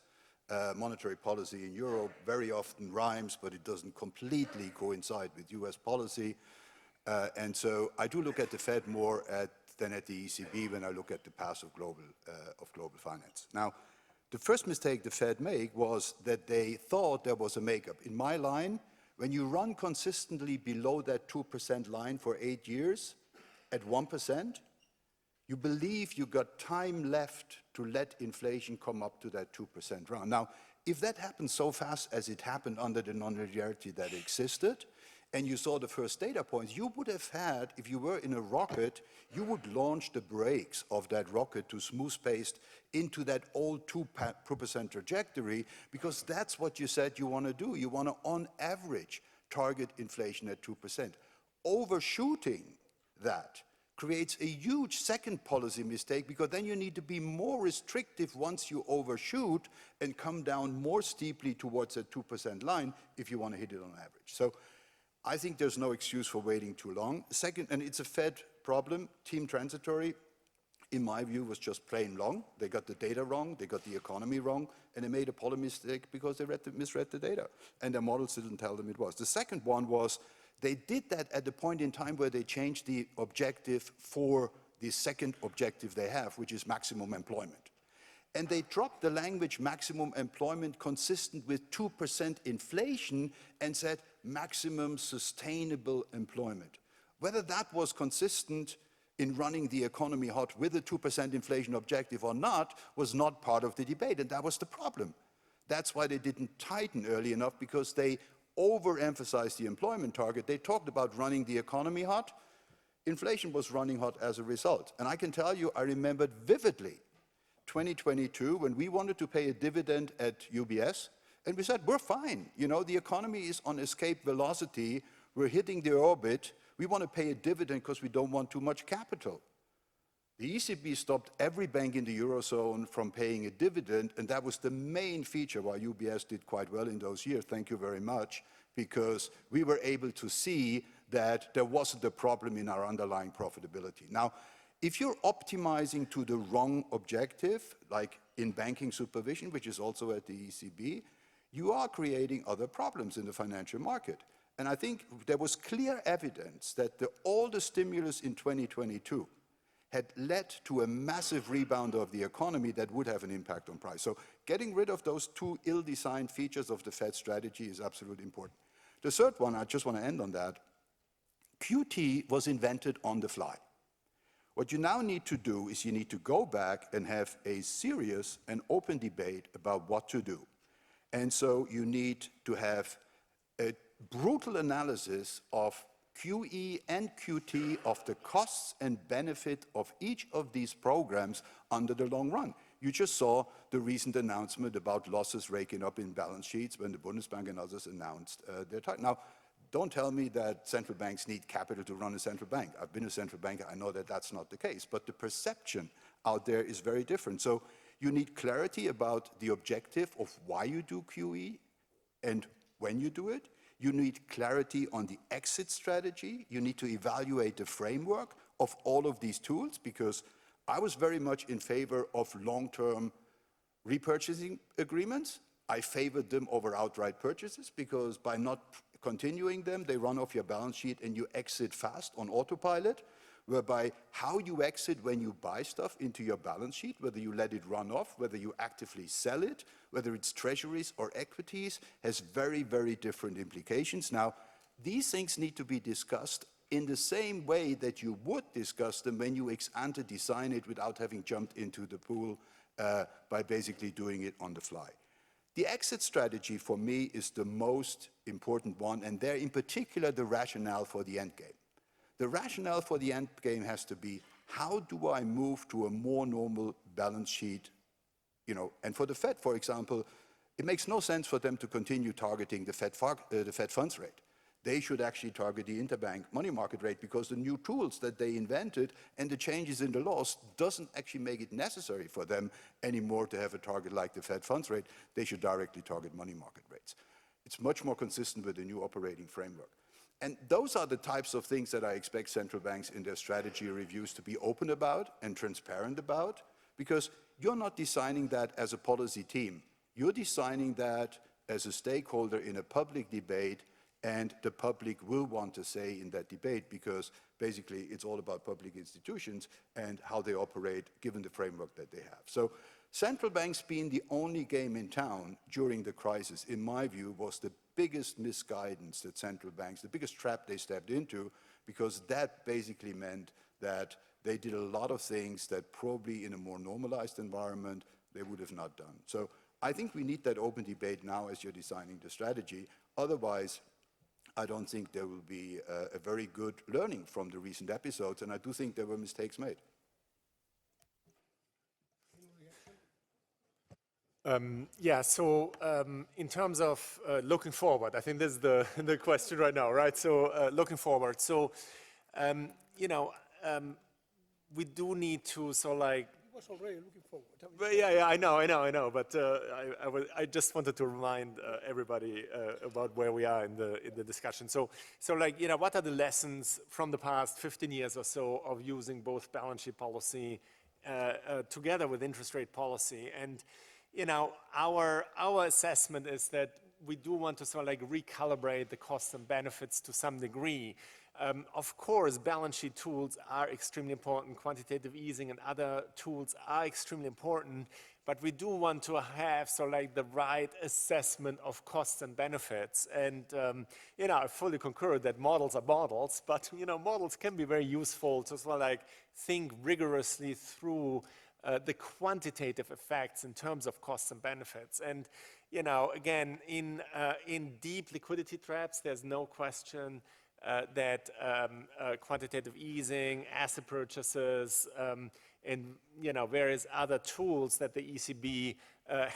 Monetary policy in Europe very often rhymes, but it doesn't completely coincide with US policy. And so I do look at the Fed more than at the ECB when I look at the path of global finance. Now, the first mistake the Fed made was that they thought there was a makeup. In my line, when you run consistently below that 2% line for 8 years at 1%, you believe you got time left to let inflation come up to that 2% round. Now, if that happens so fast as it happened under the non-linearity that existed, and you saw the first data points, you would have had, if you were in a rocket, you would launch the brakes of that rocket to smooth spaced into that old 2% trajectory, because that's what you said you want to do. You want to, on average, target inflation at 2%. Overshooting that creates a huge second policy mistake, because then you need to be more restrictive once you overshoot and come down more steeply towards a 2% line if you want to hit it on average. So I think there's no excuse for waiting too long. Second, and it's a Fed problem, team transitory, in my view, was just plain wrong. They got the data wrong, they got the economy wrong, and they made a policy mistake because they misread the data, and their models didn't tell them it was. The second one was they did that at the point in time where they changed the objective for the second objective they have, which is maximum employment. And they dropped the language maximum employment consistent with 2% inflation and said maximum sustainable employment. Whether that was consistent in running the economy hot with a 2% inflation objective or not was not part of the debate, and that was the problem. That's why they didn't tighten early enough, because they overemphasized the employment target. They talked about running the economy hot. Inflation was running hot as a result. And I can tell you, I remembered vividly 2022 when we wanted to pay a dividend at UBS, and we said, we're fine. You know, the economy is on escape velocity. We're hitting the orbit. We want to pay a dividend because we don't want too much capital. The ECB stopped every bank in the Eurozone from paying a dividend, and that was the main feature why UBS did quite well in those years. Thank you very much, because we were able to see that there wasn't a problem in our underlying profitability. Now, if you're optimizing to the wrong objective, like in banking supervision, which is also at the ECB, you are creating other problems in the financial market. And I think there was clear evidence that all the stimulus in 2022 had led to a massive rebound of the economy that would have an impact on price. So getting rid of those two ill-designed features of the Fed strategy is absolutely important. The third one, I just want to end on that, QT was invented on the fly. What you now need to do is you need to go back and have a serious and open debate about what to do. And so you need to have a brutal analysis of QE and QT, of the costs and benefit of each of these programs under the long run. You just saw the recent announcement about losses raking up in balance sheets when the Bundesbank and others announced their target. Now, don't tell me that central banks need capital to run a central bank. I've been a central banker, I know that that's not the case, but the perception out there is very different. So you need clarity about the objective of why you do QE and when you do it. You need clarity on the exit strategy. You need to evaluate the framework of all of these tools, because I was very much in favor of long-term repurchasing agreements. I favored them over outright purchases, because by not continuing them, they run off your balance sheet and you exit fast on autopilot, whereby how you exit when you buy stuff into your balance sheet, whether you let it run off, whether you actively sell it, whether it's treasuries or equities, has very, very different implications. Now, these things need to be discussed in the same way that you would discuss them when you ex ante design it without having jumped into the pool by basically doing it on the fly. The exit strategy for me is the most important one, and there in particular the rationale for the end game. The rationale for the end game has to be, how do I move to a more normal balance sheet? You know, and for the Fed, for example, it makes no sense for them to continue targeting the Fed funds rate. They should actually target the interbank money market rate, because the new tools that they invented and the changes in the laws doesn't actually make it necessary for them anymore to have a target like the Fed funds rate. They should directly target money market rates. It's much more consistent with the new operating framework. And those are the types of things that I expect central banks in their strategy reviews to be open about and transparent about, because you're not designing that as a policy team. You're designing that as a stakeholder in a public debate, and the public will want to say in that debate, because basically it's all about public institutions and how they operate given the framework that they have. So central banks being the only game in town during the crisis, in my view, was the biggest misguidance that central banks, the biggest trap they stepped into, because that basically meant that they did a lot of things that probably in a more normalized environment they would have not done. So I think we need that open debate now as you're designing the strategy. Otherwise, I don't think there will be a very good learning from the recent episodes, and I do think there were mistakes made. Yeah, so in terms of looking forward, I think this is the question right now, right? So looking forward, so, you know, we do need to, so like, He was already looking forward. yeah, I know, but I just wanted to remind everybody about where we are in the discussion. So like, you know, what are the lessons from the past 15 years or so of using both balance sheet policy together with interest rate policy? And, you know, our assessment is that we do want to sort of like recalibrate the costs and benefits to some degree. Of course, balance sheet tools are extremely important. Quantitative easing and other tools are extremely important, but we do want to have so like the right assessment of costs and benefits. And you know, I fully concur that models are models, but you know, models can be very useful to sort of like think rigorously through the quantitative effects in terms of costs and benefits. And you know, again, in deep liquidity traps, there's no question that quantitative easing, asset purchases, and you know various other tools that the ECB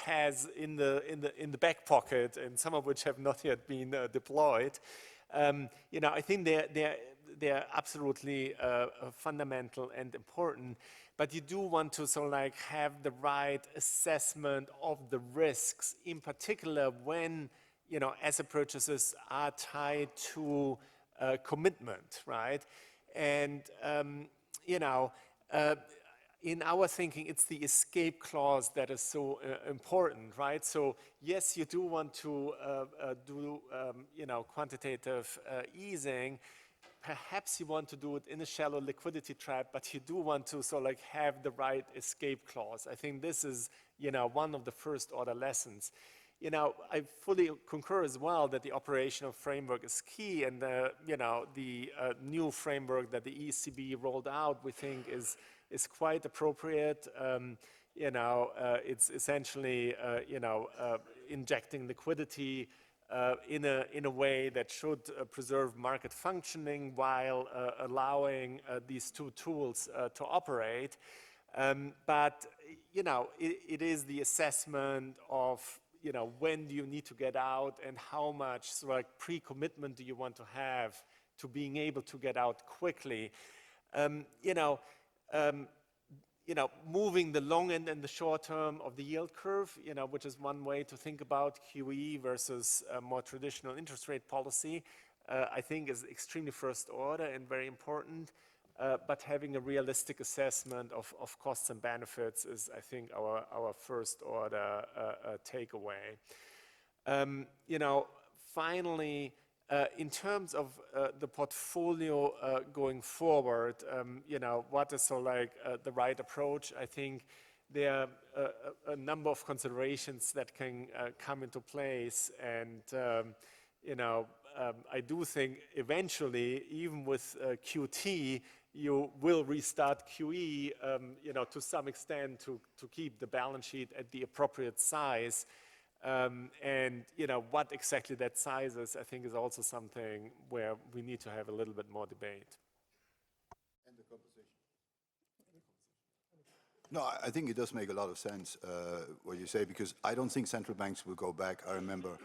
has in the back pocket, and some of which have not yet been deployed. You know, I think they're absolutely fundamental and important. But you do want to sort of like have the right assessment of the risks, in particular when you know asset purchases are tied to commitment, right? And, you know, in our thinking, it's the escape clause that is so important, right? So, yes, you do want to do, you know, quantitative easing. Perhaps you want to do it in a shallow liquidity trap, but you do want to sort of like have the right escape clause. I think this is, you know, one of the first order lessons. You know, I fully concur as well that the operational framework is key, and you know, the new framework that the ECB rolled out, we think is quite appropriate. You know, it's essentially you know injecting liquidity in a way that should preserve market functioning while allowing these two tools to operate. But you know, it is the assessment of you know, when do you need to get out and how much sort of like pre-commitment do you want to have to being able to get out quickly? You know, moving the long end and the short term of the yield curve, you know, which is one way to think about QE versus more traditional interest rate policy, I think is extremely first order and very important. But having a realistic assessment of costs and benefits is, I think, our first order takeaway. You know, finally, in terms of the portfolio going forward, you know, what is so like the right approach? I think there are a number of considerations that can come into place, and you know, I do think eventually, even with QT, you will restart QE, you know, to some extent to keep the balance sheet at the appropriate size. And, you know, what exactly that size is, I think is also something where we need to have a little bit more debate. And the composition. No, I think it does make a lot of sense what you say, because I don't think central banks will go back. I remember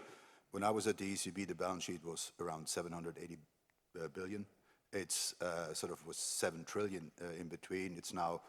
when I was at the ECB, the balance sheet was around 780 billion. It's sort of was 7 trillion in between. It's now,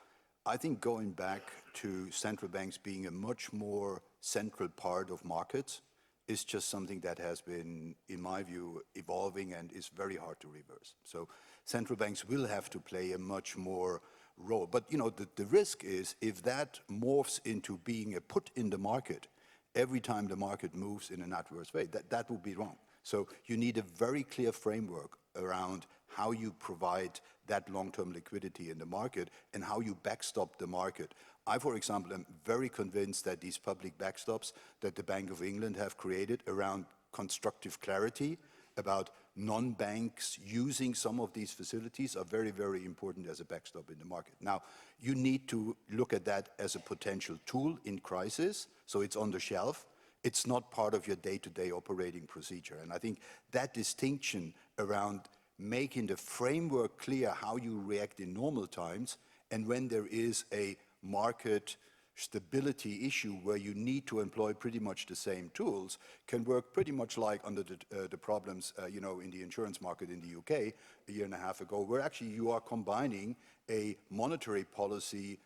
I think, going back to central banks being a much more central part of markets is just something that has been, in my view, evolving and is very hard to reverse. So central banks will have to play a much more role. But, you know, the risk is if that morphs into being a put in the market every time the market moves in an adverse way, that will be wrong. So you need a very clear framework around how you provide that long-term liquidity in the market and how you backstop the market. I, for example, am very convinced that these public backstops that the Bank of England have created around constructive clarity about non-banks using some of these facilities are very, very important as a backstop in the market. Now, you need to look at that as a potential tool in crisis, so it's on the shelf. it's not part of your day-to-day operating procedure. And I think that distinction around making the framework clear how you react in normal times and when there is a market stability issue where you need to employ pretty much the same tools can work pretty much like under the problems, you know, in the insurance market in the UK a year and a half ago, where actually you are combining a monetary policy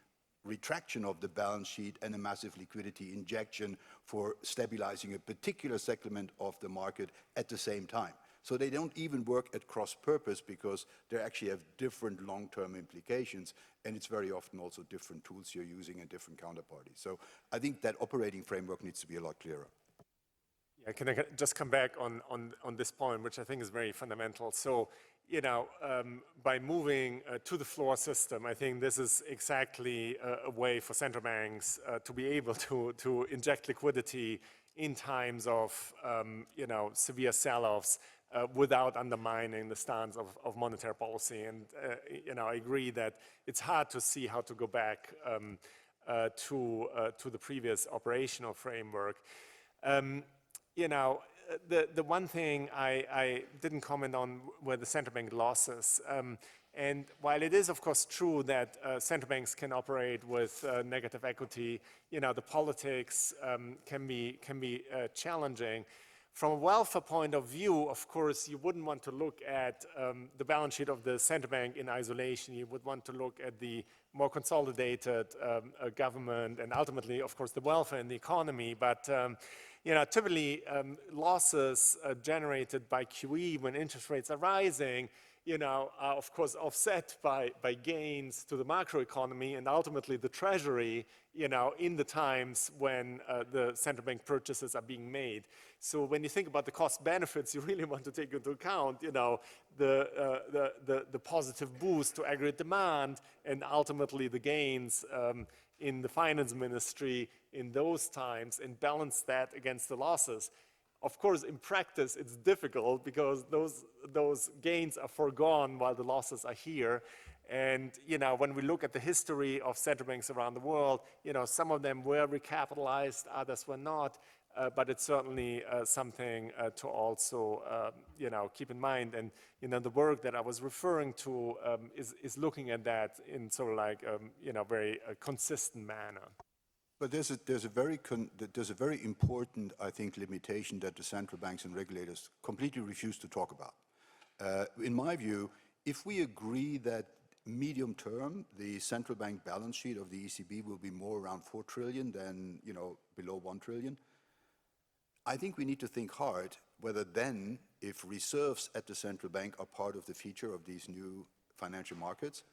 retraction of the balance sheet and a massive liquidity injection for stabilizing a particular segment of the market at the same time. So they don't even work at cross purpose because they actually have different long-term implications, and it's very often also different tools you're using and different counterparties. So I think that operating framework needs to be a lot clearer. Yeah, can I just come back on this point, which I think is very fundamental. So, you know, by moving to the floor system, I think this is exactly a way for central banks to be able to inject liquidity in times of, you know, severe sell-offs without undermining the stance of monetary policy. And, you know, I agree that it's hard to see how to go back to the previous operational framework. You know, the one thing I didn't comment on were the central bank losses. And while it is, of course, true that central banks can operate with negative equity, you know, the politics can be challenging. From a welfare point of view, of course, you wouldn't want to look at the balance sheet of the central bank in isolation. You would want to look at the more consolidated government and ultimately, of course, the welfare in the economy. But you know, typically losses generated by QE when interest rates are rising, you know, are of course offset by gains to the macroeconomy and ultimately the treasury, you know, in the times when the central bank purchases are being made. So when you think about the cost benefits, you really want to take into account, you know, the positive boost to aggregate demand and ultimately the gains in the finance ministry in those times and balance that against the losses. Of course, in practice, it's difficult because those gains are foregone while the losses are here. And, you know, when we look at the history of central banks around the world, you know, some of them were recapitalized, others were not. But it's certainly something to also, you know, keep in mind. And, you know, the work that I was referring to is looking at that in sort of like, you know, very consistent manner. But there's a very important, I think, limitation that the central banks and regulators completely refuse to talk about. In my view, if we agree that medium term, the central bank balance sheet of the ECB will be more around 4 trillion than, you know, below 1 trillion, I think we need to think hard whether then, if reserves at the central bank are part of the feature of these new financial markets,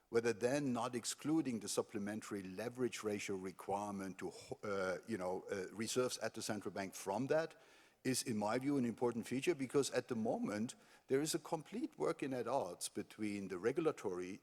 whether then not excluding the supplementary leverage ratio requirement to, reserves at the central bank from that is, in my view, an important feature, because at the moment, there is a complete working at odds between the regulatory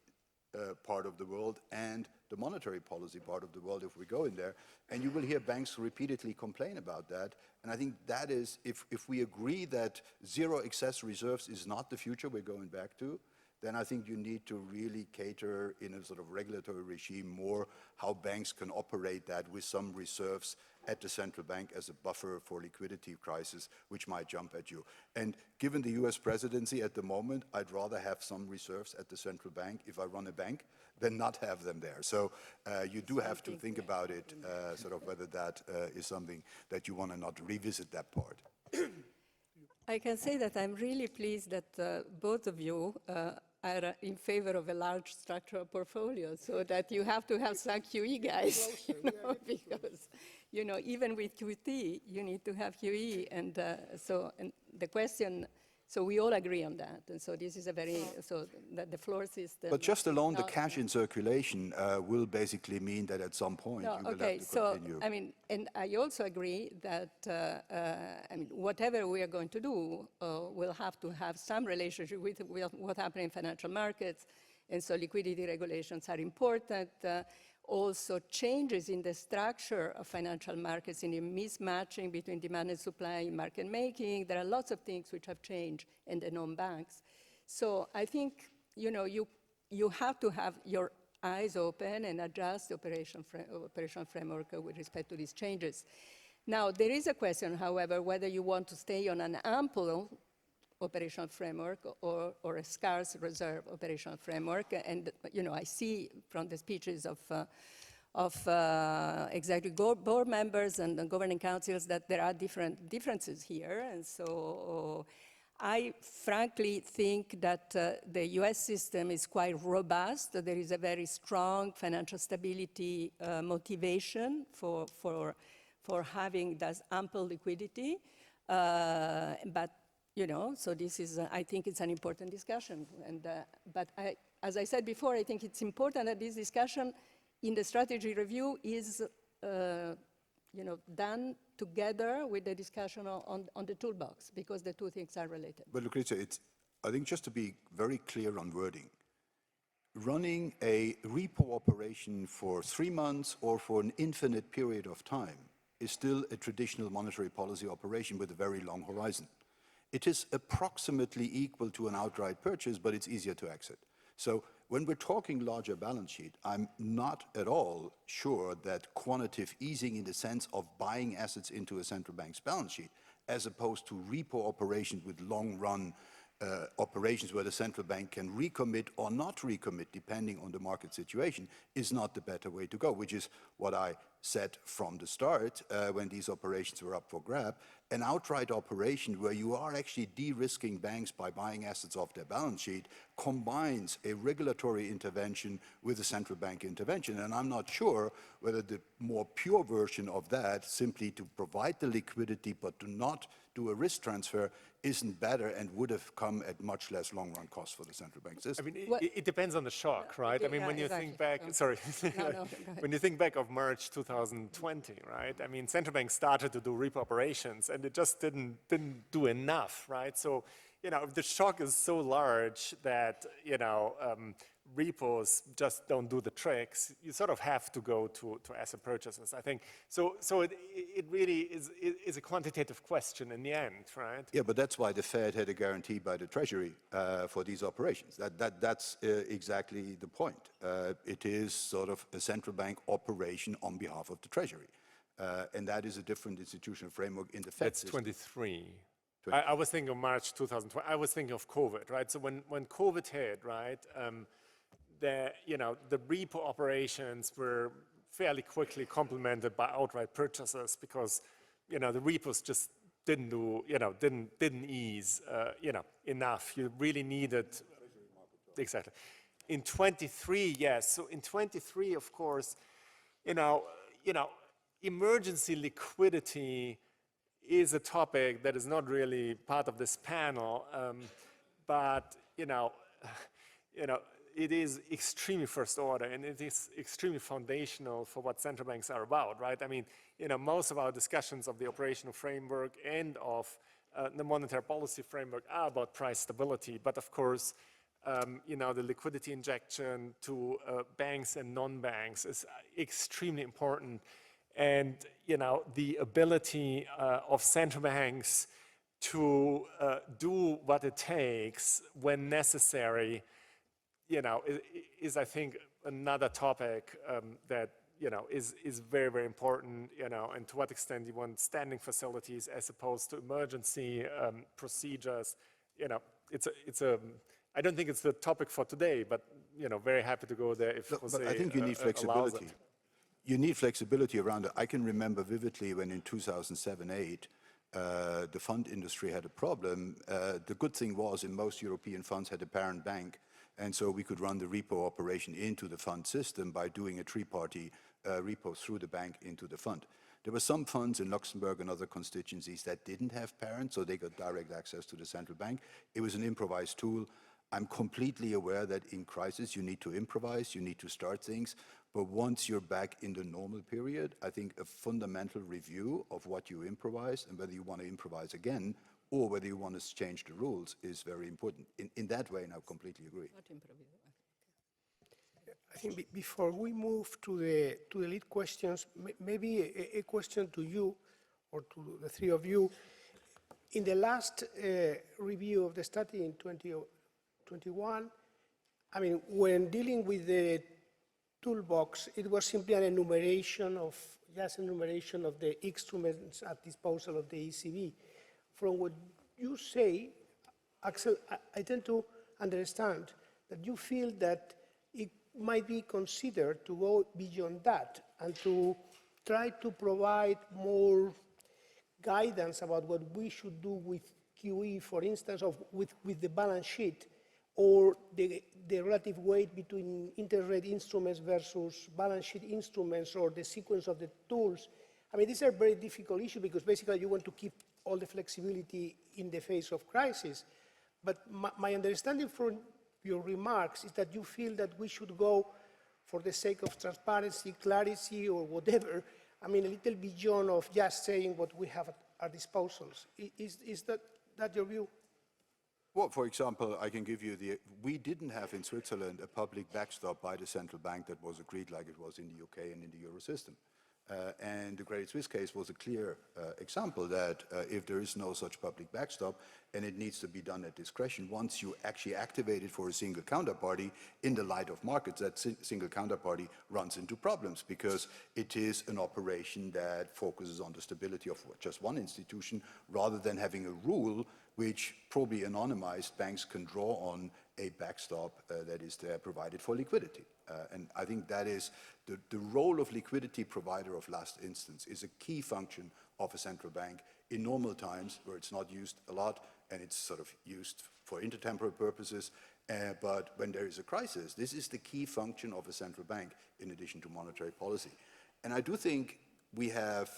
part of the world and the monetary policy part of the world if we go in there. And you will hear banks repeatedly complain about that. And I think that is, if we agree that zero excess reserves is not the future we're going back to, then I think you need to really cater in a sort of regulatory regime more how banks can operate that with some reserves at the central bank as a buffer for liquidity crisis, which might jump at you. And given the US presidency at the moment, I'd rather have some reserves at the central bank if I run a bank than not have them there. So you do have to think about it, sort of whether that is something that you want to not revisit that part. I can say that I'm really pleased that both of you are in favor of a large structural portfolio, so that you have to have some QE guys, you know, because, you know, even with QT, you need to have QE, and and the question, so we all agree on that, and so this is a very, so that the floor system. But just alone the cash in circulation will basically mean that at some point you will have to continue. I mean, and I also agree that, I mean, whatever we are going to do will have to have some relationship with what happens in financial markets, and so liquidity regulations are important. Also changes in the structure of financial markets, in the mismatching between demand and supply in market making. There are lots of things which have changed in the non-banks. So I think, you know, you have to have your eyes open and adjust the operational framework with respect to these changes. Now, there is a question, however, whether you want to stay on an ample operational framework or a scarce reserve operational framework. And I see from the speeches of executive board members and the governing councils that there are differences here. And so I frankly think that the US system is quite robust. There is a very strong financial stability motivation for having that ample liquidity. But so this is, I think it's an important discussion. And, but as I said before, I think it's important that this discussion in the strategy review is done together with the discussion on the toolbox, because the two things are related. But Lucrezia, I think just to be very clear on wording, running a repo operation for 3 months or for an infinite period of time is still a traditional monetary policy operation with a very long horizon. It is approximately equal to an outright purchase, but it's easier to exit. So when we're talking larger balance sheet, I'm not at all sure that quantitative easing in the sense of buying assets into a central bank's balance sheet, as opposed to repo operations with long-run operations where the central bank can recommit or not recommit, depending on the market situation, is not the better way to go, which is what I said from the start when these operations were up for grab. An outright operation where you are actually de-risking banks by buying assets off their balance sheet combines a regulatory intervention with a central bank intervention. And I'm not sure whether the more pure version of that, simply to provide the liquidity but to not do a risk transfer, isn't better and would have come at much less long-run costs for the central bank system. I mean, it depends on the shock, right? I mean, when you think back, when you think back of March 2020, right? I mean, central banks started to do repo operations and it just didn't do enough, right? So, if the shock is so large that, repos just don't do the tricks, you sort of have to go to asset purchases, I think. So it really is a quantitative question in the end, right? Yeah, but that's why the Fed had a guarantee by the Treasury for these operations. That's exactly the point. It is sort of a central bank operation on behalf of the Treasury. And that is a different institutional framework in the Fed That's system. 23. I was thinking of March 2020. I was thinking of COVID, right? So when COVID hit, right, the repo operations were fairly quickly complemented by outright purchases because, the repos just didn't do, didn't ease, enough. You really needed, exactly. In 23, yes. So in 23, of course, emergency liquidity is a topic that is not really part of this panel, but it is extremely first order and it is extremely foundational for what central banks are about, right? I mean, most of our discussions of the operational framework and of the monetary policy framework are about price stability, but of course, the liquidity injection to banks and non-banks is extremely important. And, the ability of central banks to do what it takes when necessary, is I think another topic that, is very, very important, and to what extent you want standing facilities as opposed to emergency procedures. I don't think it's the topic for today, but, very happy to go there if Jose But I think you need flexibility. You need flexibility around it. I can remember vividly when in 2007-8, the fund industry had a problem. The good thing was in most European funds had a parent bank, and so we could run the repo operation into the fund system by doing a three-party repo through the bank into the fund. There were some funds in Luxembourg and other constituencies that didn't have parents, so they got direct access to the central bank. It was an improvised tool. I'm completely aware that in crisis you need to improvise, you need to start things, but once you're back in the normal period, I think a fundamental review of what you improvise and whether you want to improvise again or whether you want to change the rules is very important. In that way, and I completely agree. I think before we move to the lead questions, maybe a question to you or to the three of you. In the last review of the study in 2021, I mean, when dealing with the toolbox, it was simply an enumeration of, just enumeration of the instruments at disposal of the ECB. From what you say, Axel, I tend to understand that you feel that it might be considered to go beyond that and to try to provide more guidance about what we should do with QE, for instance, with the balance sheet, or the relative weight between interest rate instruments versus balance sheet instruments, or the sequence of the tools. I mean, these are very difficult issues because basically you want to keep all the flexibility in the face of crisis. But my understanding from your remarks is that you feel that we should go, for the sake of transparency, clarity, or whatever, I mean, a little beyond of just saying what we have at our disposals. Is that your view? Well, for example, I can give you we didn't have in Switzerland a public backstop by the central bank that was agreed like it was in the UK and in the Euro system. And the Credit Suisse case was a clear example that if there is no such public backstop, and it needs to be done at discretion, once you actually activate it for a single counterparty, in the light of markets, that single counterparty runs into problems because it is an operation that focuses on the stability of just one institution rather than having a rule which probably anonymized banks can draw on a backstop that is there provided for liquidity. And I think that is the role of liquidity provider of last instance is a key function of a central bank in normal times where it's not used a lot and it's sort of used for intertemporal purposes. But when there is a crisis, this is the key function of a central bank in addition to monetary policy. And I do think we have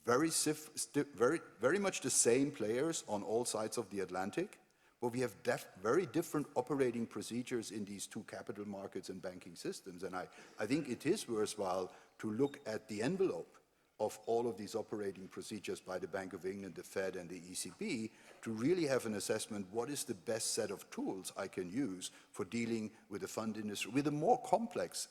very much the same players on all sides of the Atlantic, but we have very different operating procedures in these two capital markets and banking systems. And I think it is worthwhile to look at the envelope of all of these operating procedures by the Bank of England, the Fed, and the ECB to really have an assessment, what is the best set of tools I can use for dealing with the fund industry, with a more complex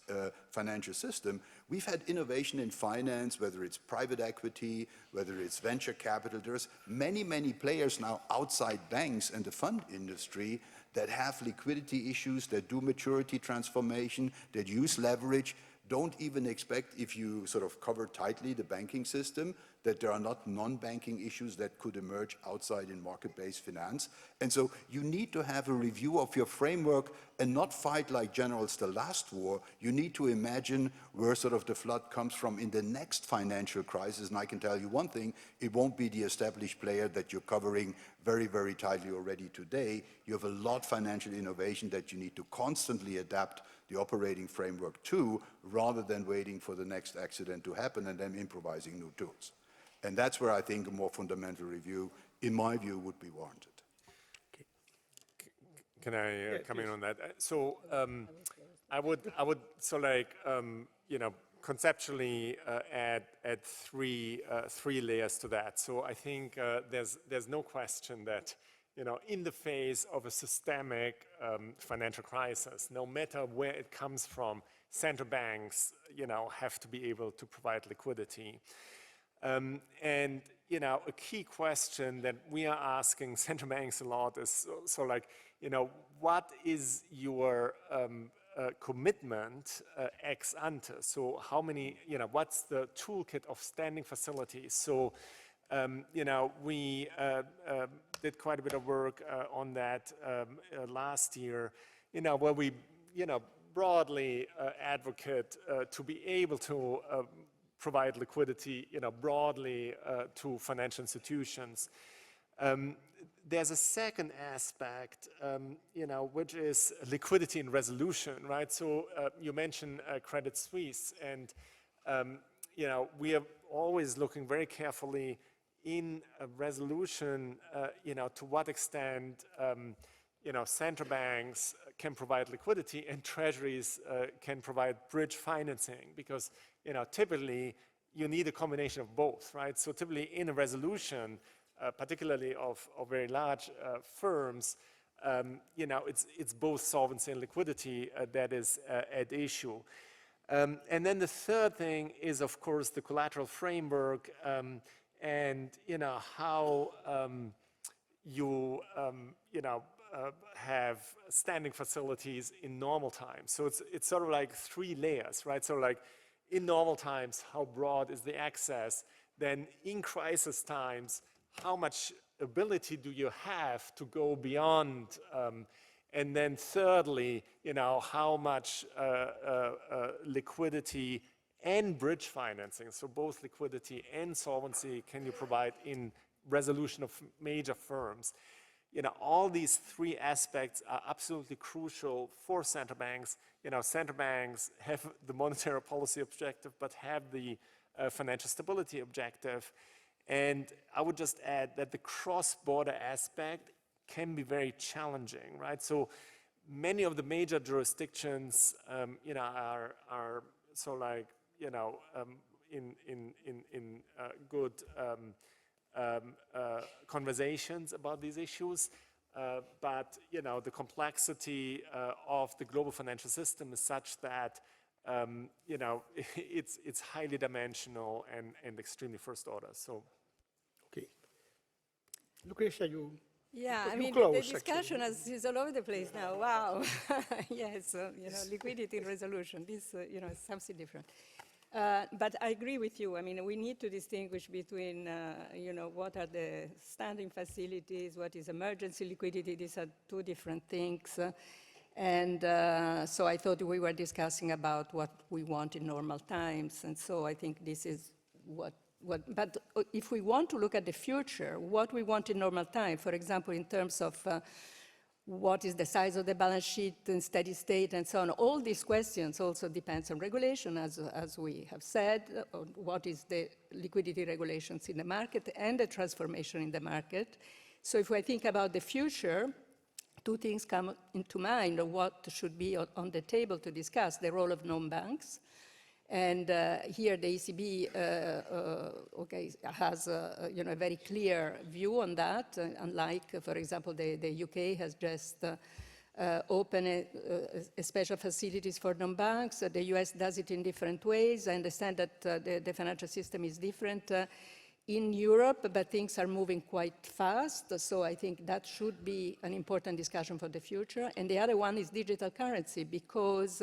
financial system. We've had innovation in finance, whether it's private equity, whether it's venture capital. There's many, many players now outside banks and the fund industry that have liquidity issues, that do maturity transformation, that use leverage. Don't even expect, if you sort of cover tightly the banking system, that there are not non-banking issues that could emerge outside in market-based finance. And so you need to have a review of your framework and not fight like generals the last war. You need to imagine where sort of the flood comes from in the next financial crisis. And I can tell you one thing, it won't be the established player that you're covering very, very tightly already today. You have a lot of financial innovation that you need to constantly adapt the operating framework to, rather than waiting for the next accident to happen and then improvising new tools. And that's where I think a more fundamental review, in my view, would be warranted. Can I come in on that? So I would so like conceptually add three layers to that. So I think there's no question that in the face of a systemic financial crisis, no matter where it comes from, central banks have to be able to provide liquidity. And a key question that we are asking central banks a lot is so like, what is your commitment ex ante? So how many, what's the toolkit of standing facilities? So, we did quite a bit of work on that last year, where we, broadly advocate to be able to provide liquidity, broadly to financial institutions. There's a second aspect, which is liquidity and resolution, right? So you mentioned Credit Suisse, and we are always looking very carefully in a resolution, to what extent, central banks can provide liquidity and treasuries can provide bridge financing, because, typically you need a combination of both, right? So typically in a resolution, particularly of very large firms, it's both solvency and liquidity that is at issue. And then the third thing is, of course, the collateral framework, and how you have standing facilities in normal times. So it's sort of like three layers, right? So like in normal times, how broad is the access? Then in crisis times, how much ability do you have to go beyond? And then thirdly, how much liquidity and bridge financing, so both liquidity and solvency, can you provide in resolution of major firms? All these three aspects are absolutely crucial for central banks. Central banks have the monetary policy objective, but have the financial stability objective. And I would just add that the cross-border aspect can be very challenging, right? So many of the major jurisdictions, are so like, in good conversations about these issues. But the complexity of the global financial system is such that it's highly dimensional and extremely first order. So, Okay. Lucrezia, you. Yeah, I you mean, close, the actually. discussion is all over the place now. Wow. Yes, liquidity resolution, this, is something different. But I agree with you. I mean, we need to distinguish between, what are the standing facilities, what is emergency liquidity. These are two different things. And so I thought we were discussing about what we want in normal times. And so I think this is but if we want to look at the future, what we want in normal time, for example, in terms of what is the size of the balance sheet in steady state and so on, all these questions also depends on regulation, as we have said, what is the liquidity regulations in the market and the transformation in the market. So if I think about the future, two things come into mind of what should be on the table to discuss: the role of non-banks. And here the ECB has a very clear view on that, unlike, for example, the UK has just opened a special facilities for non-banks. The US does it in different ways. I understand that the financial system is different in Europe, but things are moving quite fast. So I think that should be an important discussion for the future. And the other one is digital currency, because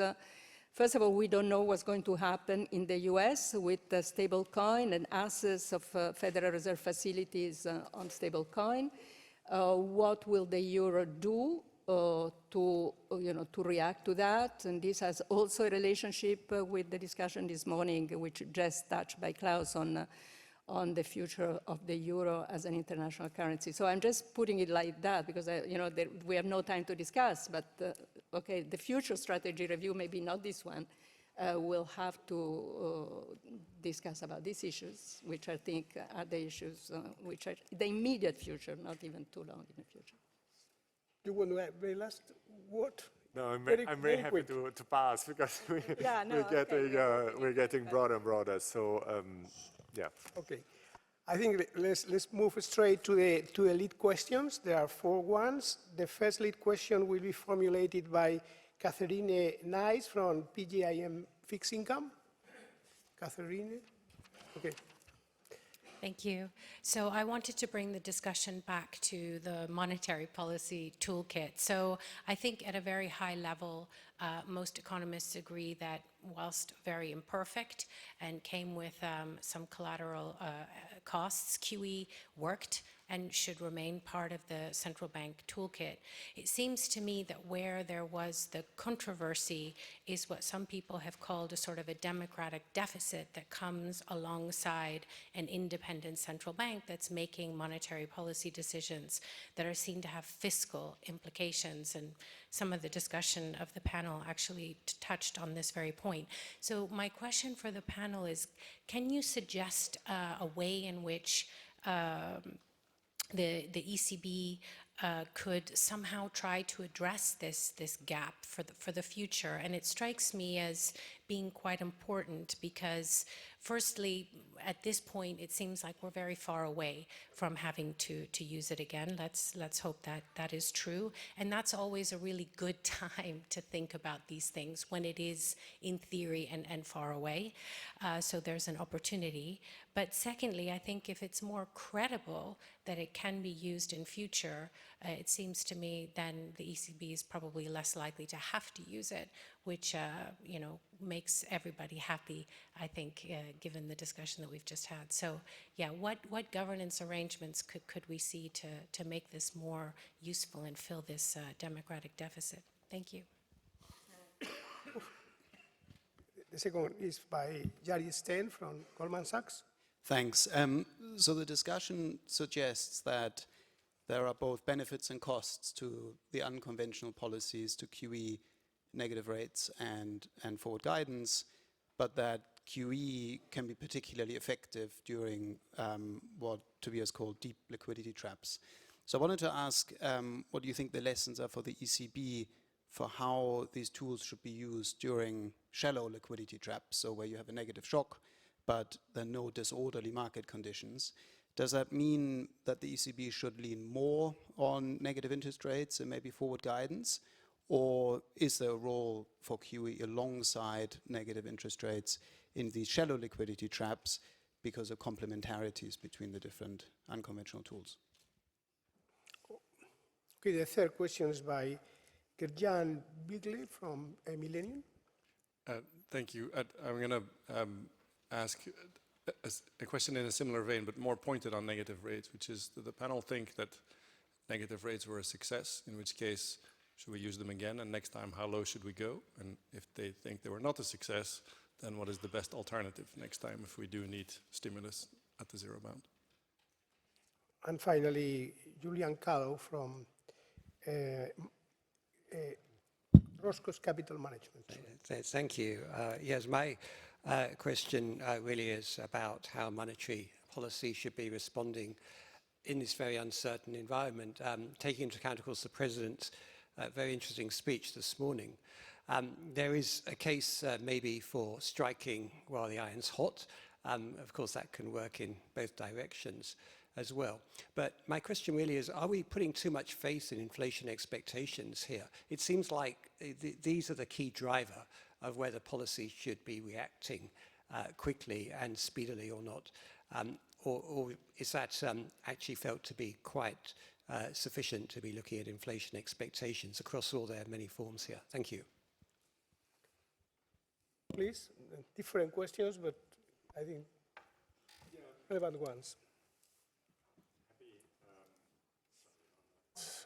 first of all, we don't know what's going to happen in the US with the stable coin and access of Federal Reserve facilities on stable coin. What will the euro do to react to that? And this has also a relationship with the discussion this morning, which just touched by Klaus on the future of the euro as an international currency. So I'm just putting it like that because we have no time to discuss, but the future strategy review, maybe not this one, we'll have to discuss about these issues, which I think are the issues which are the immediate future, not even too long in the future. You want to add very last word? No, I'm very happy to pass because we're getting broader and broader. So. Yeah. Okay. I think let's move straight to the lead questions. There are 4 ones. The first lead question will be formulated by Katherine Neiss from PGIM Fixed Income. Katherine? Okay. Thank you. So I wanted to bring the discussion back to the monetary policy toolkit. So I think at a very high level, most economists agree that whilst very imperfect and came with some collateral costs, QE worked and should remain part of the central bank toolkit. It seems to me that where there was the controversy is what some people have called a sort of a democratic deficit that comes alongside an independent central bank that's making monetary policy decisions that are seen to have fiscal implications. And some of the discussion of the panel actually touched on this very point. So my question for the panel is, can you suggest a way in which the ECB could somehow try to address this gap for the future? And it strikes me as being quite important because, firstly, at this point, it seems like we're very far away from having to use it again. Let's hope that that is true. And that's always a really good time to think about these things, when it is in theory and far away. So there's an opportunity. But secondly, I think if it's more credible that it can be used in future, it seems to me then the ECB is probably less likely to have to use it which makes everybody happy, I think, given the discussion that we've just had. So, yeah, what governance arrangements could we see to make this more useful and fill this democratic deficit? Thank you. The second is by Jari Stehn from Goldman Sachs. Thanks. So the discussion suggests that there are both benefits and costs to the unconventional policies, to QE, negative rates and forward guidance, but that QE can be particularly effective during what Tobias called deep liquidity traps. So I wanted to ask, what do you think the lessons are for the ECB for how these tools should be used during shallow liquidity traps, so where you have a negative shock, but there are no disorderly market conditions? Does that mean that the ECB should lean more on negative interest rates and maybe forward guidance? Or is there a role for QE alongside negative interest rates in these shallow liquidity traps because of complementarities between the different unconventional tools? Okay, the third question is by Gertjan Vlieghe from Millennium. Thank you. I'm going to ask a question in a similar vein, but more pointed on negative rates, which is, do the panel think that negative rates were a success, in which case should we use them again, and next time how low should we go? And if they think they were not a success, then what is the best alternative next time if we do need stimulus at the zero bound? And finally, Julian Callow from Rokos Capital Management. Thank you. Yes, my question really is about how monetary policy should be responding in this very uncertain environment, taking into account, of course, the President's very interesting speech this morning. There is a case maybe for striking while the iron's hot. Of course, that can work in both directions as well. But my question really is, are we putting too much faith in inflation expectations here? It seems like these are the key driver of whether policy should be reacting quickly and speedily or not. Or is that actually felt to be quite sufficient to be looking at inflation expectations across all their many forms here? Thank you. Please, different questions, but I think relevant ones.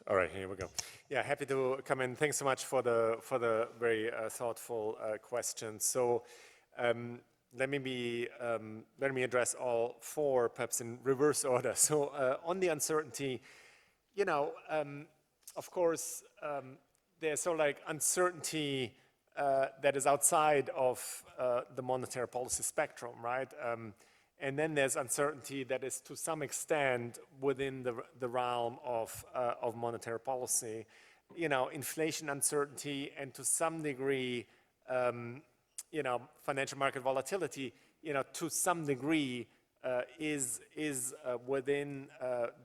All right, here we go. Yeah, happy to come in. Thanks so much for the very thoughtful questions. So let me address all four, perhaps in reverse order. So on the uncertainty, of course, there's sort of like uncertainty that is outside of the monetary policy spectrum, right? And then there's uncertainty that is to some extent within the realm of monetary policy. Inflation uncertainty and to some degree, financial market volatility, to some degree is within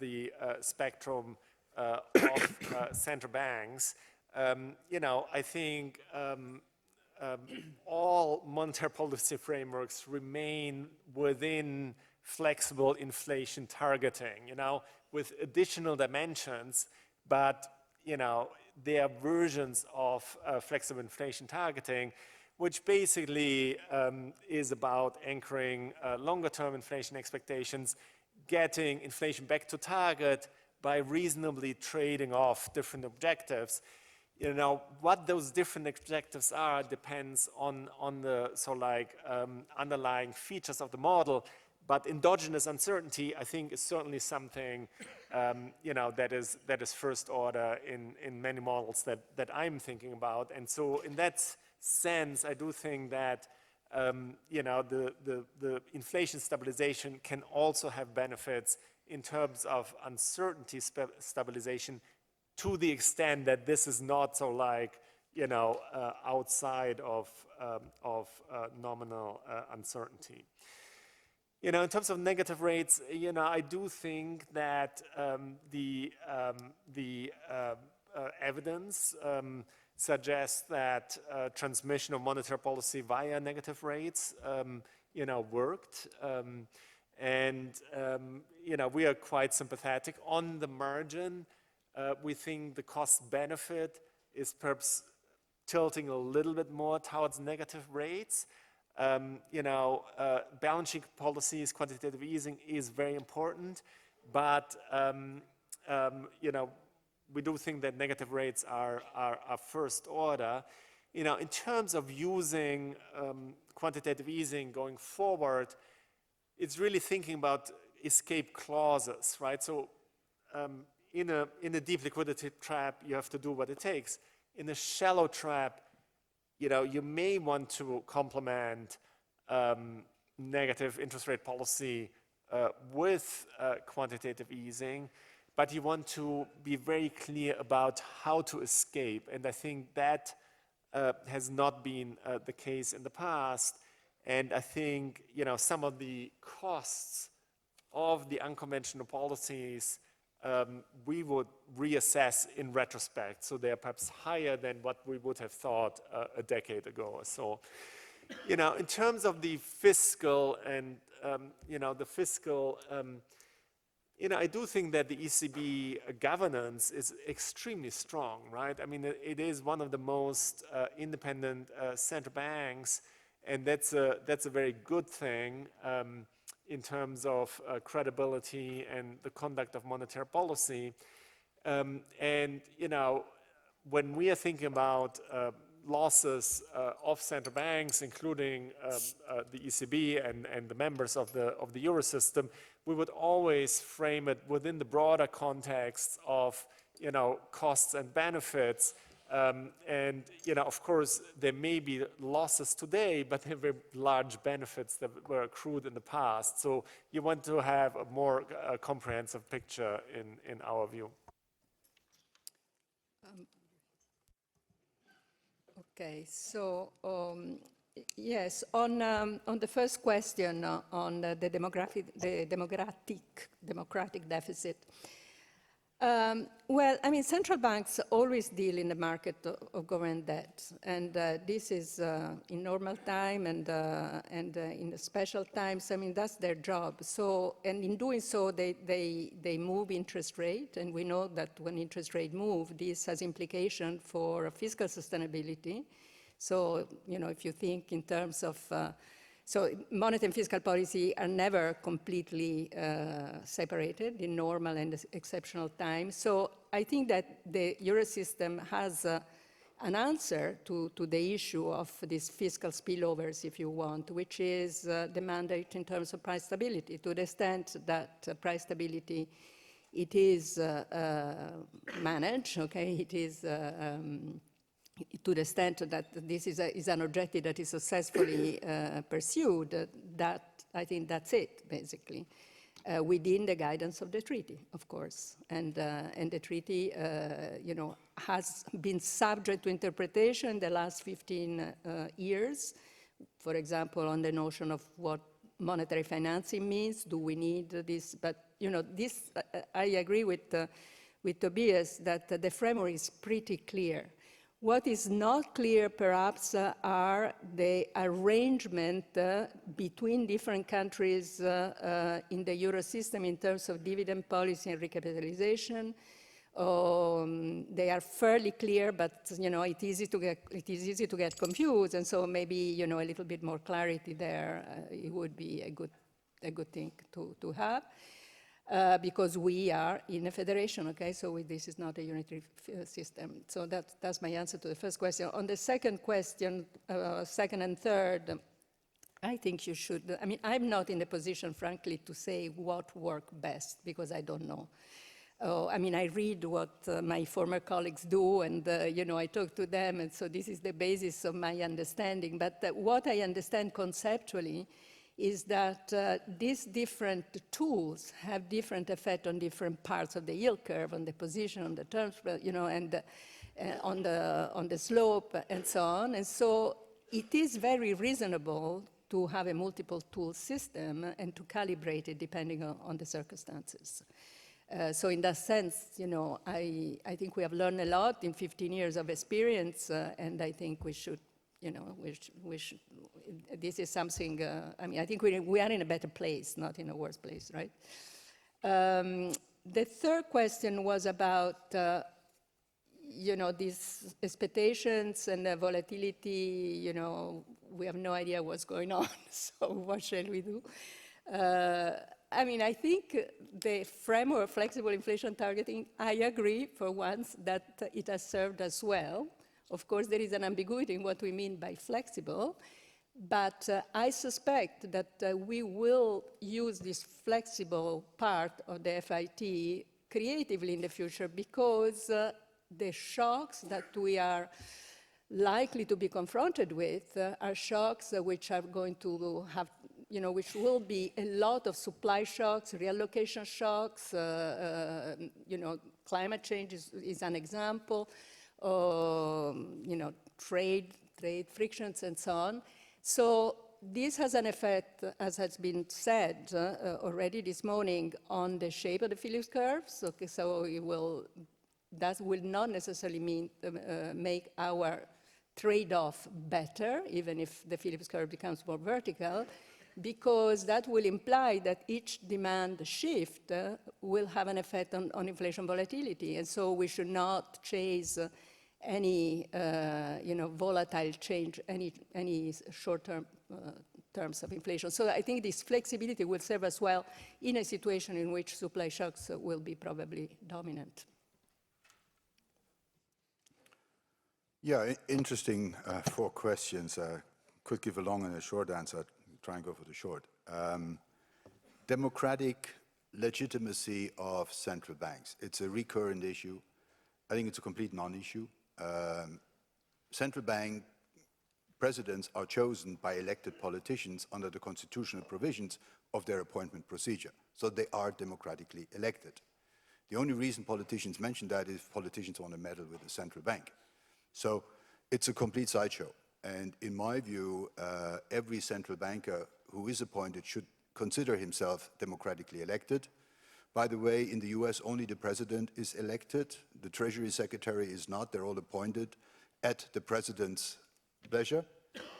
the spectrum of central banks. I think all monetary policy frameworks remain within flexible inflation targeting, with additional dimensions, but, there are versions of flexible inflation targeting, which basically is about anchoring longer-term inflation expectations, getting inflation back to target by reasonably trading off different objectives. What those different objectives are depends on the underlying features of the model, but endogenous uncertainty, I think, is certainly something that is first order in many models that I'm thinking about. And so in that sense, I do think that the inflation stabilization can also have benefits in terms of uncertainty stabilization, to the extent that this is not outside of nominal uncertainty. In terms of negative rates, I do think that the evidence suggests that transmission of monetary policy via negative rates, worked. We are quite sympathetic. On the margin, we think the cost benefit is perhaps tilting a little bit more towards negative rates. Balance sheet policies, quantitative easing is very important, but we do think that negative rates are first order. In terms of using quantitative easing going forward, it's really thinking about escape clauses, right? So in a deep liquidity trap, you have to do what it takes. In a shallow trap, you may want to complement negative interest rate policy with quantitative easing, but you want to be very clear about how to escape. And I think that has not been the case in the past. And I think, some of the costs of the unconventional policies we would reassess in retrospect. So they're perhaps higher than what we would have thought a decade ago. So, in terms of the fiscal and, I do think that the ECB governance is extremely strong, right? I mean, it is one of the most independent central banks, and that's a very good thing in terms of credibility and the conduct of monetary policy. When we are thinking about losses of central banks, including the ECB and the members of the Eurosystem, we would always frame it within the broader context of costs and benefits. Of course, there may be losses today, but there were large benefits that were accrued in the past. So you want to have a more comprehensive picture in our view. Okay, so yes, on the first question on the democratic deficit. Well, I mean, central banks always deal in the market of government debt, and this is in normal time and in the special times. I mean, that's their job. So, and in doing so, they move interest rate, and we know that when interest rate move, this has implication for fiscal sustainability. So, if you think in terms of so monetary and fiscal policy are never completely separated in normal and exceptional times. So I think that the Eurosystem has an answer to the issue of these fiscal spillovers, if you want, which is the mandate in terms of price stability. To the extent that price stability, it is managed, okay? It is to the extent that this is an objective that is successfully pursued, that I think that's it, basically, within the guidance of the treaty, of course. And the treaty, has been subject to interpretation in the last 15 years. For example, on the notion of what monetary financing means, do we need this? But, this, I agree with Tobias that the framework is pretty clear. What is not clear, perhaps, are the arrangement between different countries in the Eurosystem in terms of dividend policy and recapitalization. They are fairly clear, but it is easy to get confused, and so maybe a little bit more clarity there. It would be a good thing to have. Because we are in a federation, okay? So this is not a unitary system. So that's my answer to the first question. On the second question, second and third, I think you should, I mean, I'm not in the position, frankly, to say what worked best, because I don't know. I mean, I read what my former colleagues do, and, I talk to them, and so this is the basis of my understanding. But what I understand conceptually is that these different tools have different effect on different parts of the yield curve, on the position, on the term spread, and on the slope, and so on. And so it is very reasonable to have a multiple tool system and to calibrate it depending on the circumstances. So in that sense, I think we have learned a lot in 15 years of experience, and I think we should, we should, this is something, I mean, I think we are in a better place, not in a worse place, right? The third question was about, these expectations and the volatility, we have no idea what's going on, so what shall we do? I think the framework of flexible inflation targeting, I agree for once that it has served us well. Of course, there is an ambiguity in what we mean by flexible, but I suspect that we will use this flexible part of the FIT creatively in the future, because the shocks that we are likely to be confronted with are shocks which are going to have, which will be a lot of supply shocks, reallocation shocks, climate change is an example, trade frictions and so on. So this has an effect, as has been said already this morning, on the shape of the Phillips curves. Okay, so that will not necessarily mean make our trade-off better, even if the Phillips curve becomes more vertical, because that will imply that each demand shift will have an effect on inflation volatility. And so we should not chase any volatile change, any short-term terms of inflation. So I think this flexibility will serve us well in a situation in which supply shocks will be probably dominant. Yeah, interesting 4 questions. Could give a long and a short answer. Try and go for the short. Democratic legitimacy of central banks. It's a recurrent issue. I think it's a complete non-issue. Central bank presidents are chosen by elected politicians under the constitutional provisions of their appointment procedure. So they are democratically elected. The only reason politicians mention that is politicians want to meddle with the central bank. So it's a complete sideshow. And in my view, every central banker who is appointed should consider himself democratically elected. By the way, in the US, only the president is elected. The Treasury Secretary is not. They're all appointed at the president's pleasure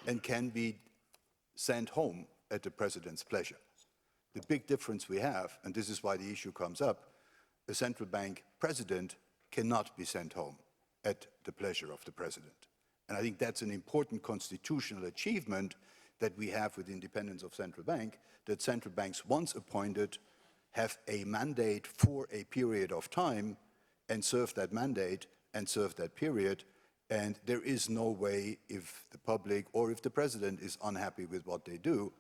and can be sent home at the president's pleasure. The big difference we have, and this is why the issue comes up, a central bank president cannot be sent home at the pleasure of the president. And I think that's an important constitutional achievement that we have with the independence of central bank, that central banks, once appointed, have a mandate for a period of time and serve that mandate and serve that period. And there is no way, if the public or if the president is unhappy with what they do,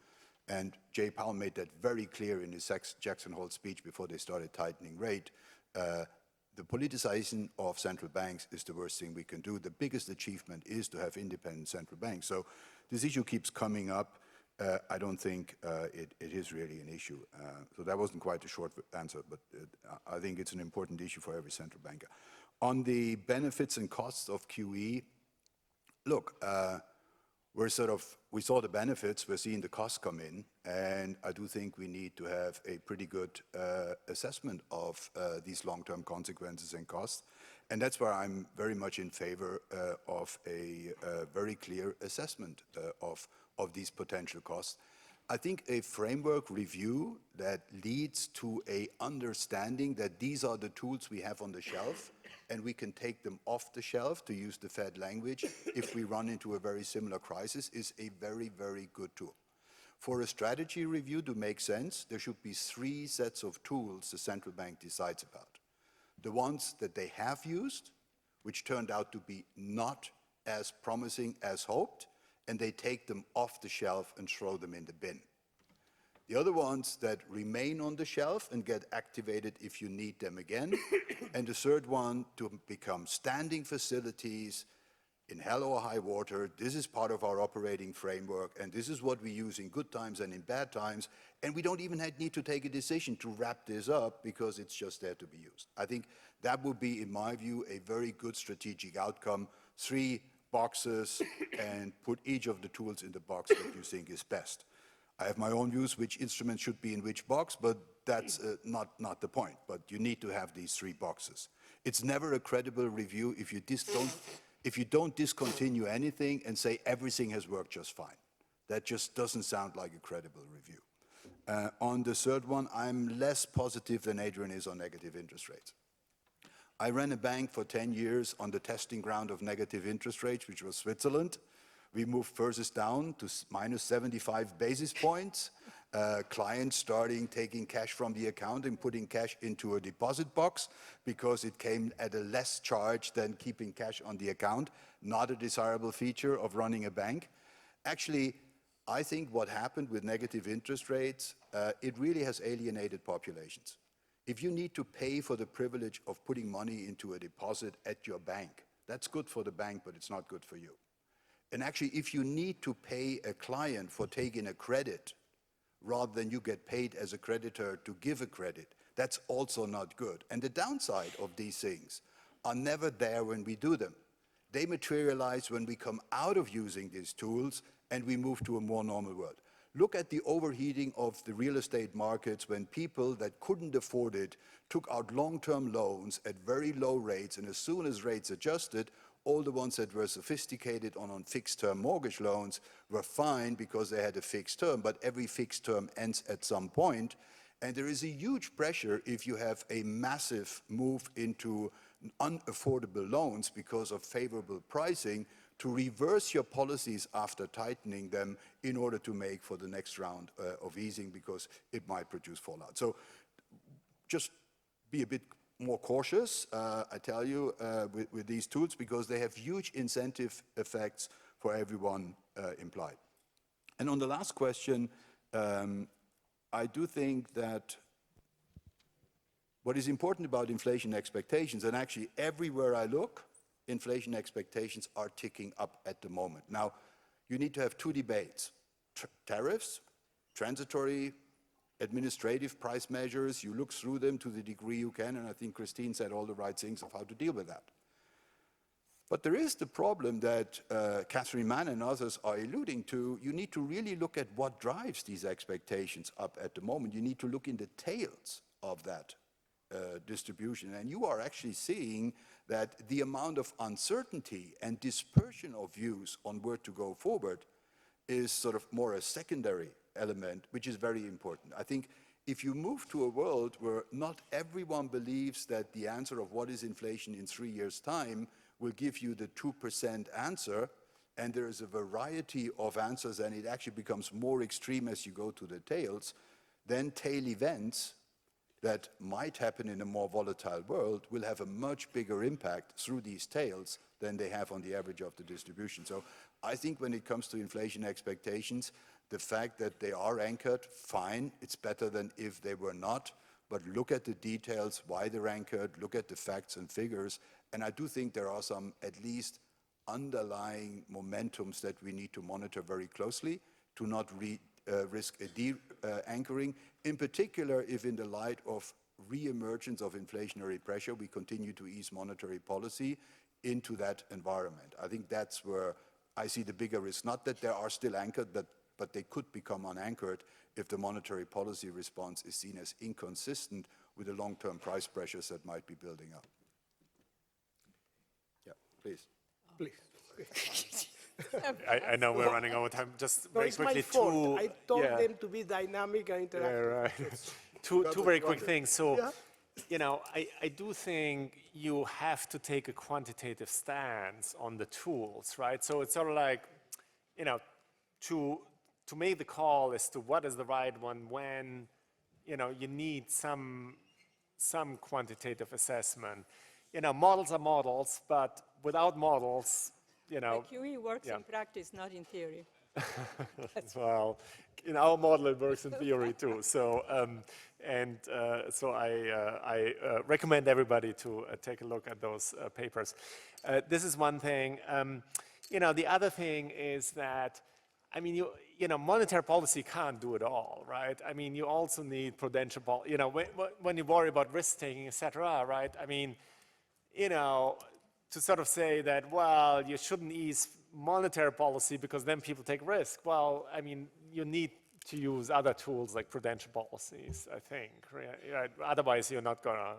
and Jay Powell made that very clear in his Jackson Hole speech before they started tightening rate, the politicization of central banks is the worst thing we can do. The biggest achievement is to have independent central banks. So this issue keeps coming up. I don't think it is really an issue. So that wasn't quite a short answer, but I think it's an important issue for every central banker. On the benefits and costs of QE, look, we saw the benefits, we're seeing the costs come in, and I do think we need to have a pretty good assessment of these long-term consequences and costs. And that's where I'm very much in favor of a very clear assessment of these potential costs. I think a framework review that leads to an understanding that these are the tools we have on the shelf and we can take them off the shelf, to use the Fed language, if we run into a very similar crisis, is a very, very good tool. For a strategy review to make sense, there should be 3 sets of tools the central bank decides about. The ones that they have used, which turned out to be not as promising as hoped, and they take them off the shelf and throw them in the bin. The other ones that remain on the shelf and get activated if you need them again. And the third one to become standing facilities in hell or high water. This is part of our operating framework, and this is what we use in good times and in bad times. And we don't even need to take a decision to wrap this up because it's just there to be used. I think that would be, in my view, a very good strategic outcome. 3 boxes and put each of the tools in the box that you think is best. I have my own views which instruments should be in which box, but that's not the point. But you need to have these 3 boxes. It's never a credible review if you don't discontinue anything and say everything has worked just fine. That just doesn't sound like a credible review. On the third one, I'm less positive than Adrian is on negative interest rates. I ran a bank for 10 years on the testing ground of negative interest rates, which was Switzerland. We moved furthest down to minus 75 basis points. Clients starting taking cash from the account and putting cash into a deposit box because it came at a less charge than keeping cash on the account. Not a desirable feature of running a bank. Actually, I think what happened with negative interest rates, it really has alienated populations. If you need to pay for the privilege of putting money into a deposit at your bank, that's good for the bank, but it's not good for you. And actually, if you need to pay a client for taking a credit, rather than you get paid as a creditor to give a credit, that's also not good. And the downside of these things are never there when we do them. They materialize when we come out of using these tools and we move to a more normal world. Look at the overheating of the real estate markets when people that couldn't afford it took out long-term loans at very low rates, and as soon as rates adjusted, all the ones that were sophisticated on fixed-term mortgage loans were fine because they had a fixed term, but every fixed term ends at some point, and there is a huge pressure if you have a massive move into unaffordable loans because of favorable pricing to reverse your policies after tightening them in order to make for the next round of easing because it might produce fallout. So just be a bit more cautious, I tell you, with these tools because they have huge incentive effects for everyone implied. And on the last question, I do think that what is important about inflation expectations, and actually everywhere I look, inflation expectations are ticking up at the moment. Now, you need to have two debates. Tariffs, transitory, administrative price measures, you look through them to the degree you can, and I think Christine said all the right things of how to deal with that. But there is the problem that Katherine Mann and others are alluding to. You need to really look at what drives these expectations up at the moment. You need to look in the tails of that distribution. And you are actually seeing that the amount of uncertainty and dispersion of views on where to go forward is sort of more a secondary element, which is very important. I think if you move to a world where not everyone believes that the answer of what is inflation in 3 years' time will give you the 2% answer, and there is a variety of answers, and it actually becomes more extreme as you go to the tails, then tail events that might happen in a more volatile world will have a much bigger impact through these tails than they have on the average of the distribution. So I think when it comes to inflation expectations, the fact that they are anchored, fine, it's better than if they were not, but look at the details, why they're anchored, look at the facts and figures, and I do think there are some at least underlying momentums that we need to monitor very closely to not risk a de-anchoring, in particular if in the light of re-emergence of inflationary pressure, we continue to ease monetary policy into that environment. I think that's where I see the bigger risk. Not that they are still anchored, but they could become unanchored if the monetary policy response is seen as inconsistent with the long-term price pressures that might be building up. Yeah, please. Please. I know we're running over time. Just No, very it's my quickly, fault. I told them to be dynamic and interactive. Yeah, right. two very quick things. So, you know, I do think you have to take a quantitative stance on the tools, right? So it's sort of like, you know, to make the call as to what is the right one when, you know, you need some quantitative assessment. You know, models are models, but without models, you know. The QE works in practice, not in theory. Well, in our model, it works in theory too. So, so I recommend everybody to take a look at those papers. This is one thing. You know, the other thing is that, I mean, you know, monetary policy can't do it all, right? I mean, you also need prudential policy. You know, when you worry about risk taking, et cetera, right? I mean, you know, to sort of say that, well, you shouldn't ease monetary policy because then people take risk. Well, I mean, you need to use other tools like prudential policies, I think. Right? Otherwise, you're not going to,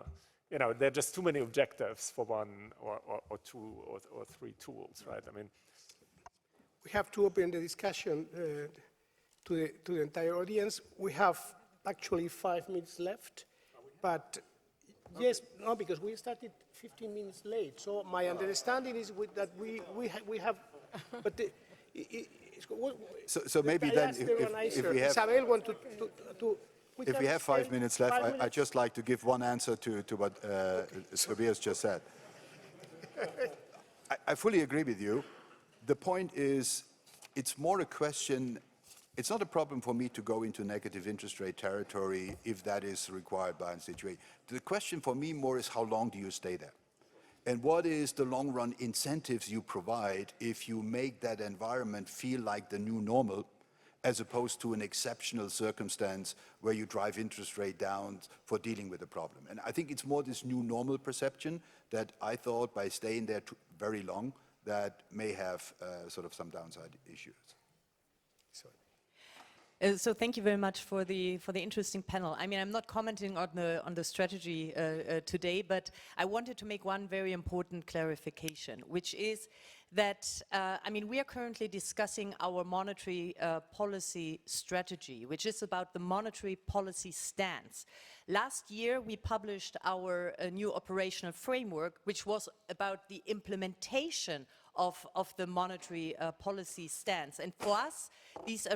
you know, there are just too many objectives for one or two or three tools, right? I mean, We have to open the discussion to the entire audience. We have actually 5 minutes left, but Yes, no, because we started 15 minutes late. So my understanding is that we have, but So maybe then, if we have... Isabel want to If we have 5 minutes left, I'd just like to give one answer to what Tobias just said. I fully agree with you. The point is, it's more a question, it's not a problem for me to go into negative interest rate territory if that is required by a situation. The question for me more is how long do you stay there? And what is the long-run incentives you provide if you make that environment feel like the new normal, as opposed to an exceptional circumstance where you drive interest rate down for dealing with the problem. And I think it's more this new normal perception that I thought by staying there very long, that may have sort of some downside issues. So thank you very much for the interesting panel. I mean, I'm not commenting on the strategy today, but I wanted to make one very important clarification, which is that, I mean, we are currently discussing our monetary policy strategy, which is about the monetary policy stance. Last year, we published our new operational framework, which was about the implementation of the monetary policy stance. And for us, these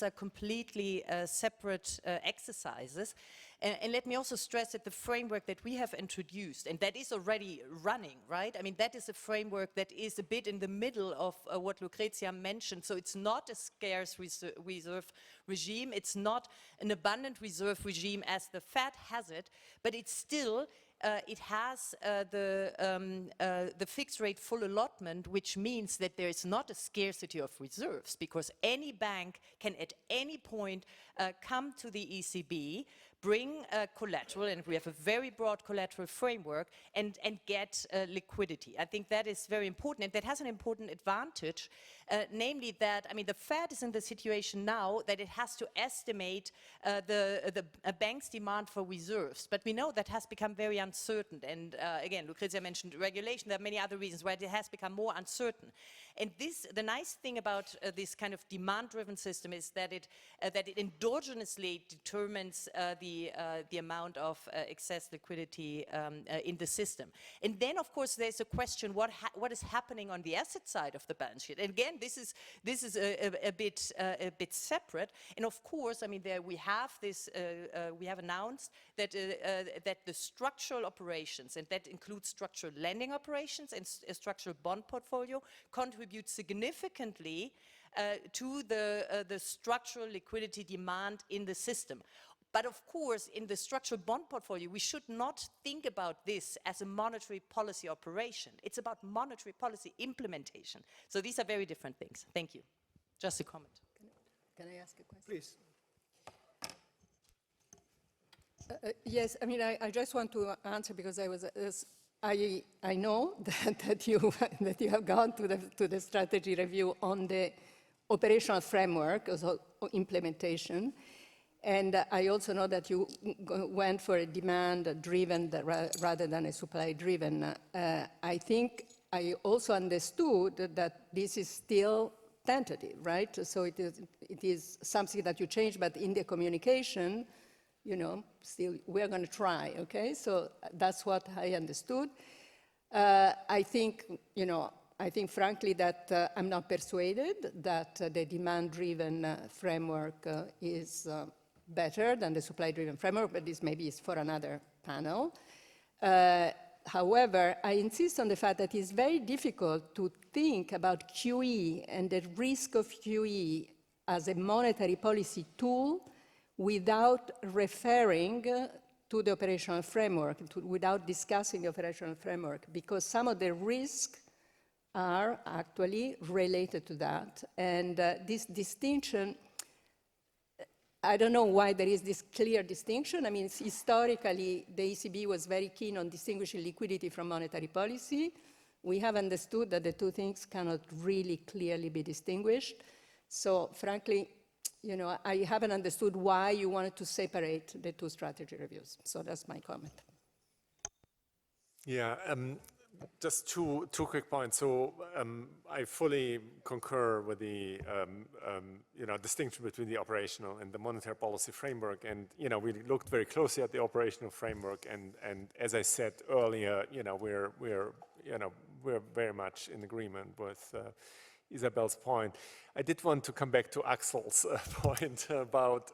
are completely separate exercises. And let me also stress that the framework that we have introduced, and that is already running, right? I mean, that is a framework that is a bit in the middle of what Lucrezia mentioned. So it's not a scarce reserve regime. It's not an abundant reserve regime as the Fed has it, but it's still it has the fixed rate full allotment, which means that there is not a scarcity of reserves, because any bank can at any point come to the ECB, bring collateral, and we have a very broad collateral framework, and get liquidity. I think that is very important, and that has an important advantage, namely that, I mean, the Fed is in the situation now that it has to estimate the bank's demand for reserves, but we know that has become very uncertain, and again, Lucrezia mentioned regulation. There are many other reasons why it has become more uncertain. And the nice thing about this kind of demand-driven system is that it endogenously determines the amount of excess liquidity in the system. And then, of course, there's a question: what is happening on the asset side of the balance sheet? And again, this is a bit separate. And of course, I mean, we have announced that the structural operations, and that includes structural lending operations and structural bond portfolio, contribute significantly to the structural liquidity demand in the system. But of course, in the structural bond portfolio, we should not think about this as a monetary policy operation. It's about monetary policy implementation. So these are very different things. Thank you. Just a comment. Can I ask a question? Please. Yes, I mean, I just want to answer because I know that you have gone to the strategy review on the operational framework, also implementation, and I also know that you went for a demand-driven rather than a supply-driven. I think I also understood that this is still tentative, right? So it is something that you change, but in the communication, you know, still we're going to try, okay? So that's what I understood. I think, you know, frankly that I'm not persuaded that the demand-driven framework is better than the supply-driven framework, but this maybe is for another panel. However, I insist on the fact that it's very difficult to think about QE and the risk of QE as a monetary policy tool without referring to the operational framework, without discussing the operational framework, because some of the risks are actually related to that. And this distinction, I don't know why there is this clear distinction. I mean, historically, the ECB was very keen on distinguishing liquidity from monetary policy. We have understood that the two things cannot really clearly be distinguished. So frankly, you know, I haven't understood why you wanted to separate the two strategy reviews. So that's my comment. Yeah, just two quick points. So I fully concur with the distinction between the operational and the monetary policy framework. And we looked very closely at the operational framework. And as I said earlier, we're very much in agreement with Isabel's point. I did want to come back to Axel's point about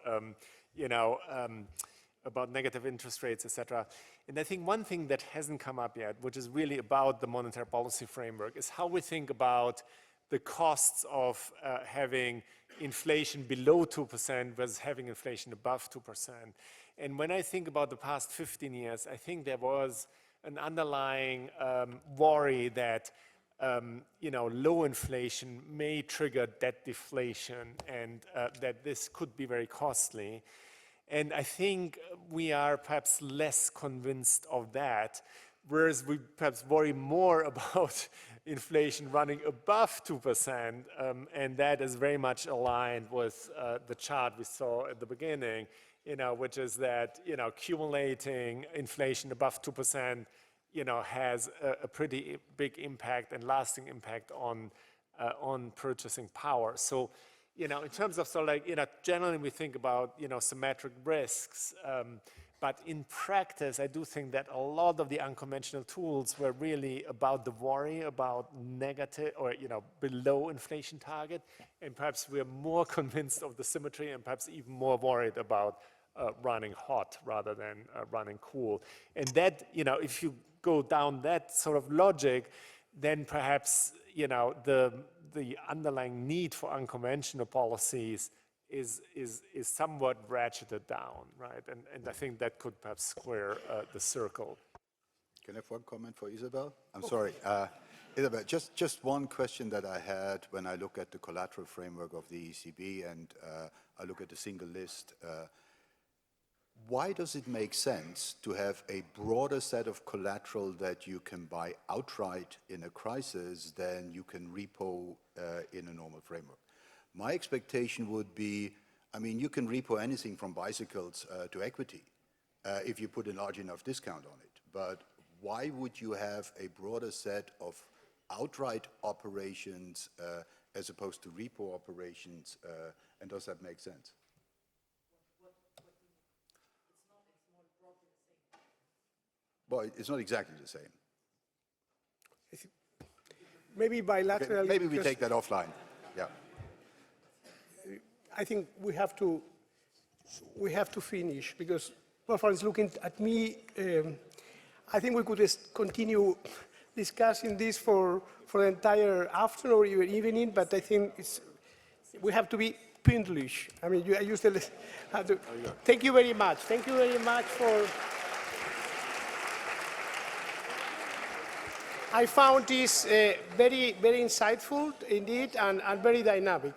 about negative interest rates, etc. And I think one thing that hasn't come up yet, which is really about the monetary policy framework, is how we think about the costs of having inflation below 2% versus having inflation above 2%. And when I think about the past 15 years, I think there was an underlying worry that low inflation may trigger debt deflation and that this could be very costly. And I think we are perhaps less convinced of that, whereas we perhaps worry more about inflation running above 2%, and that is very much aligned with the chart we saw at the beginning, which is that, accumulating inflation above 2%, has a pretty big impact and lasting impact on purchasing power. So, in terms of generally we think about, symmetric risks, but in practice, I do think that a lot of the unconventional tools were really about the worry about negative or, below inflation target, and perhaps we're more convinced of the symmetry and perhaps even more worried about running hot rather than running cool. And that, if you go down that sort of logic, then perhaps, the underlying need for unconventional policies is somewhat ratcheted down, right? And I think that could perhaps square the circle. Can I have one comment for Isabel? I'm sorry. Isabel, just one question that I had when I look at the collateral framework of the ECB and I look at the single list. Why does it make sense to have a broader set of collateral that you can buy outright in a crisis than you can repo in a normal framework? My expectation would be, you can repo anything from bicycles to equity if you put a large enough discount on it. But why would you have a broader set of outright operations as opposed to repo operations? And does that make sense? Well, it's not exactly the same. Maybe bilaterally. Okay, maybe we take that offline. Yeah. I think we have to finish because Wolfgang is looking at me. I think we could just continue discussing this for the entire afternoon or even evening, but I think we have to be pundlish. I used to have to. Thank you very much. Thank you very much for. I found this very, very insightful indeed and very dynamic.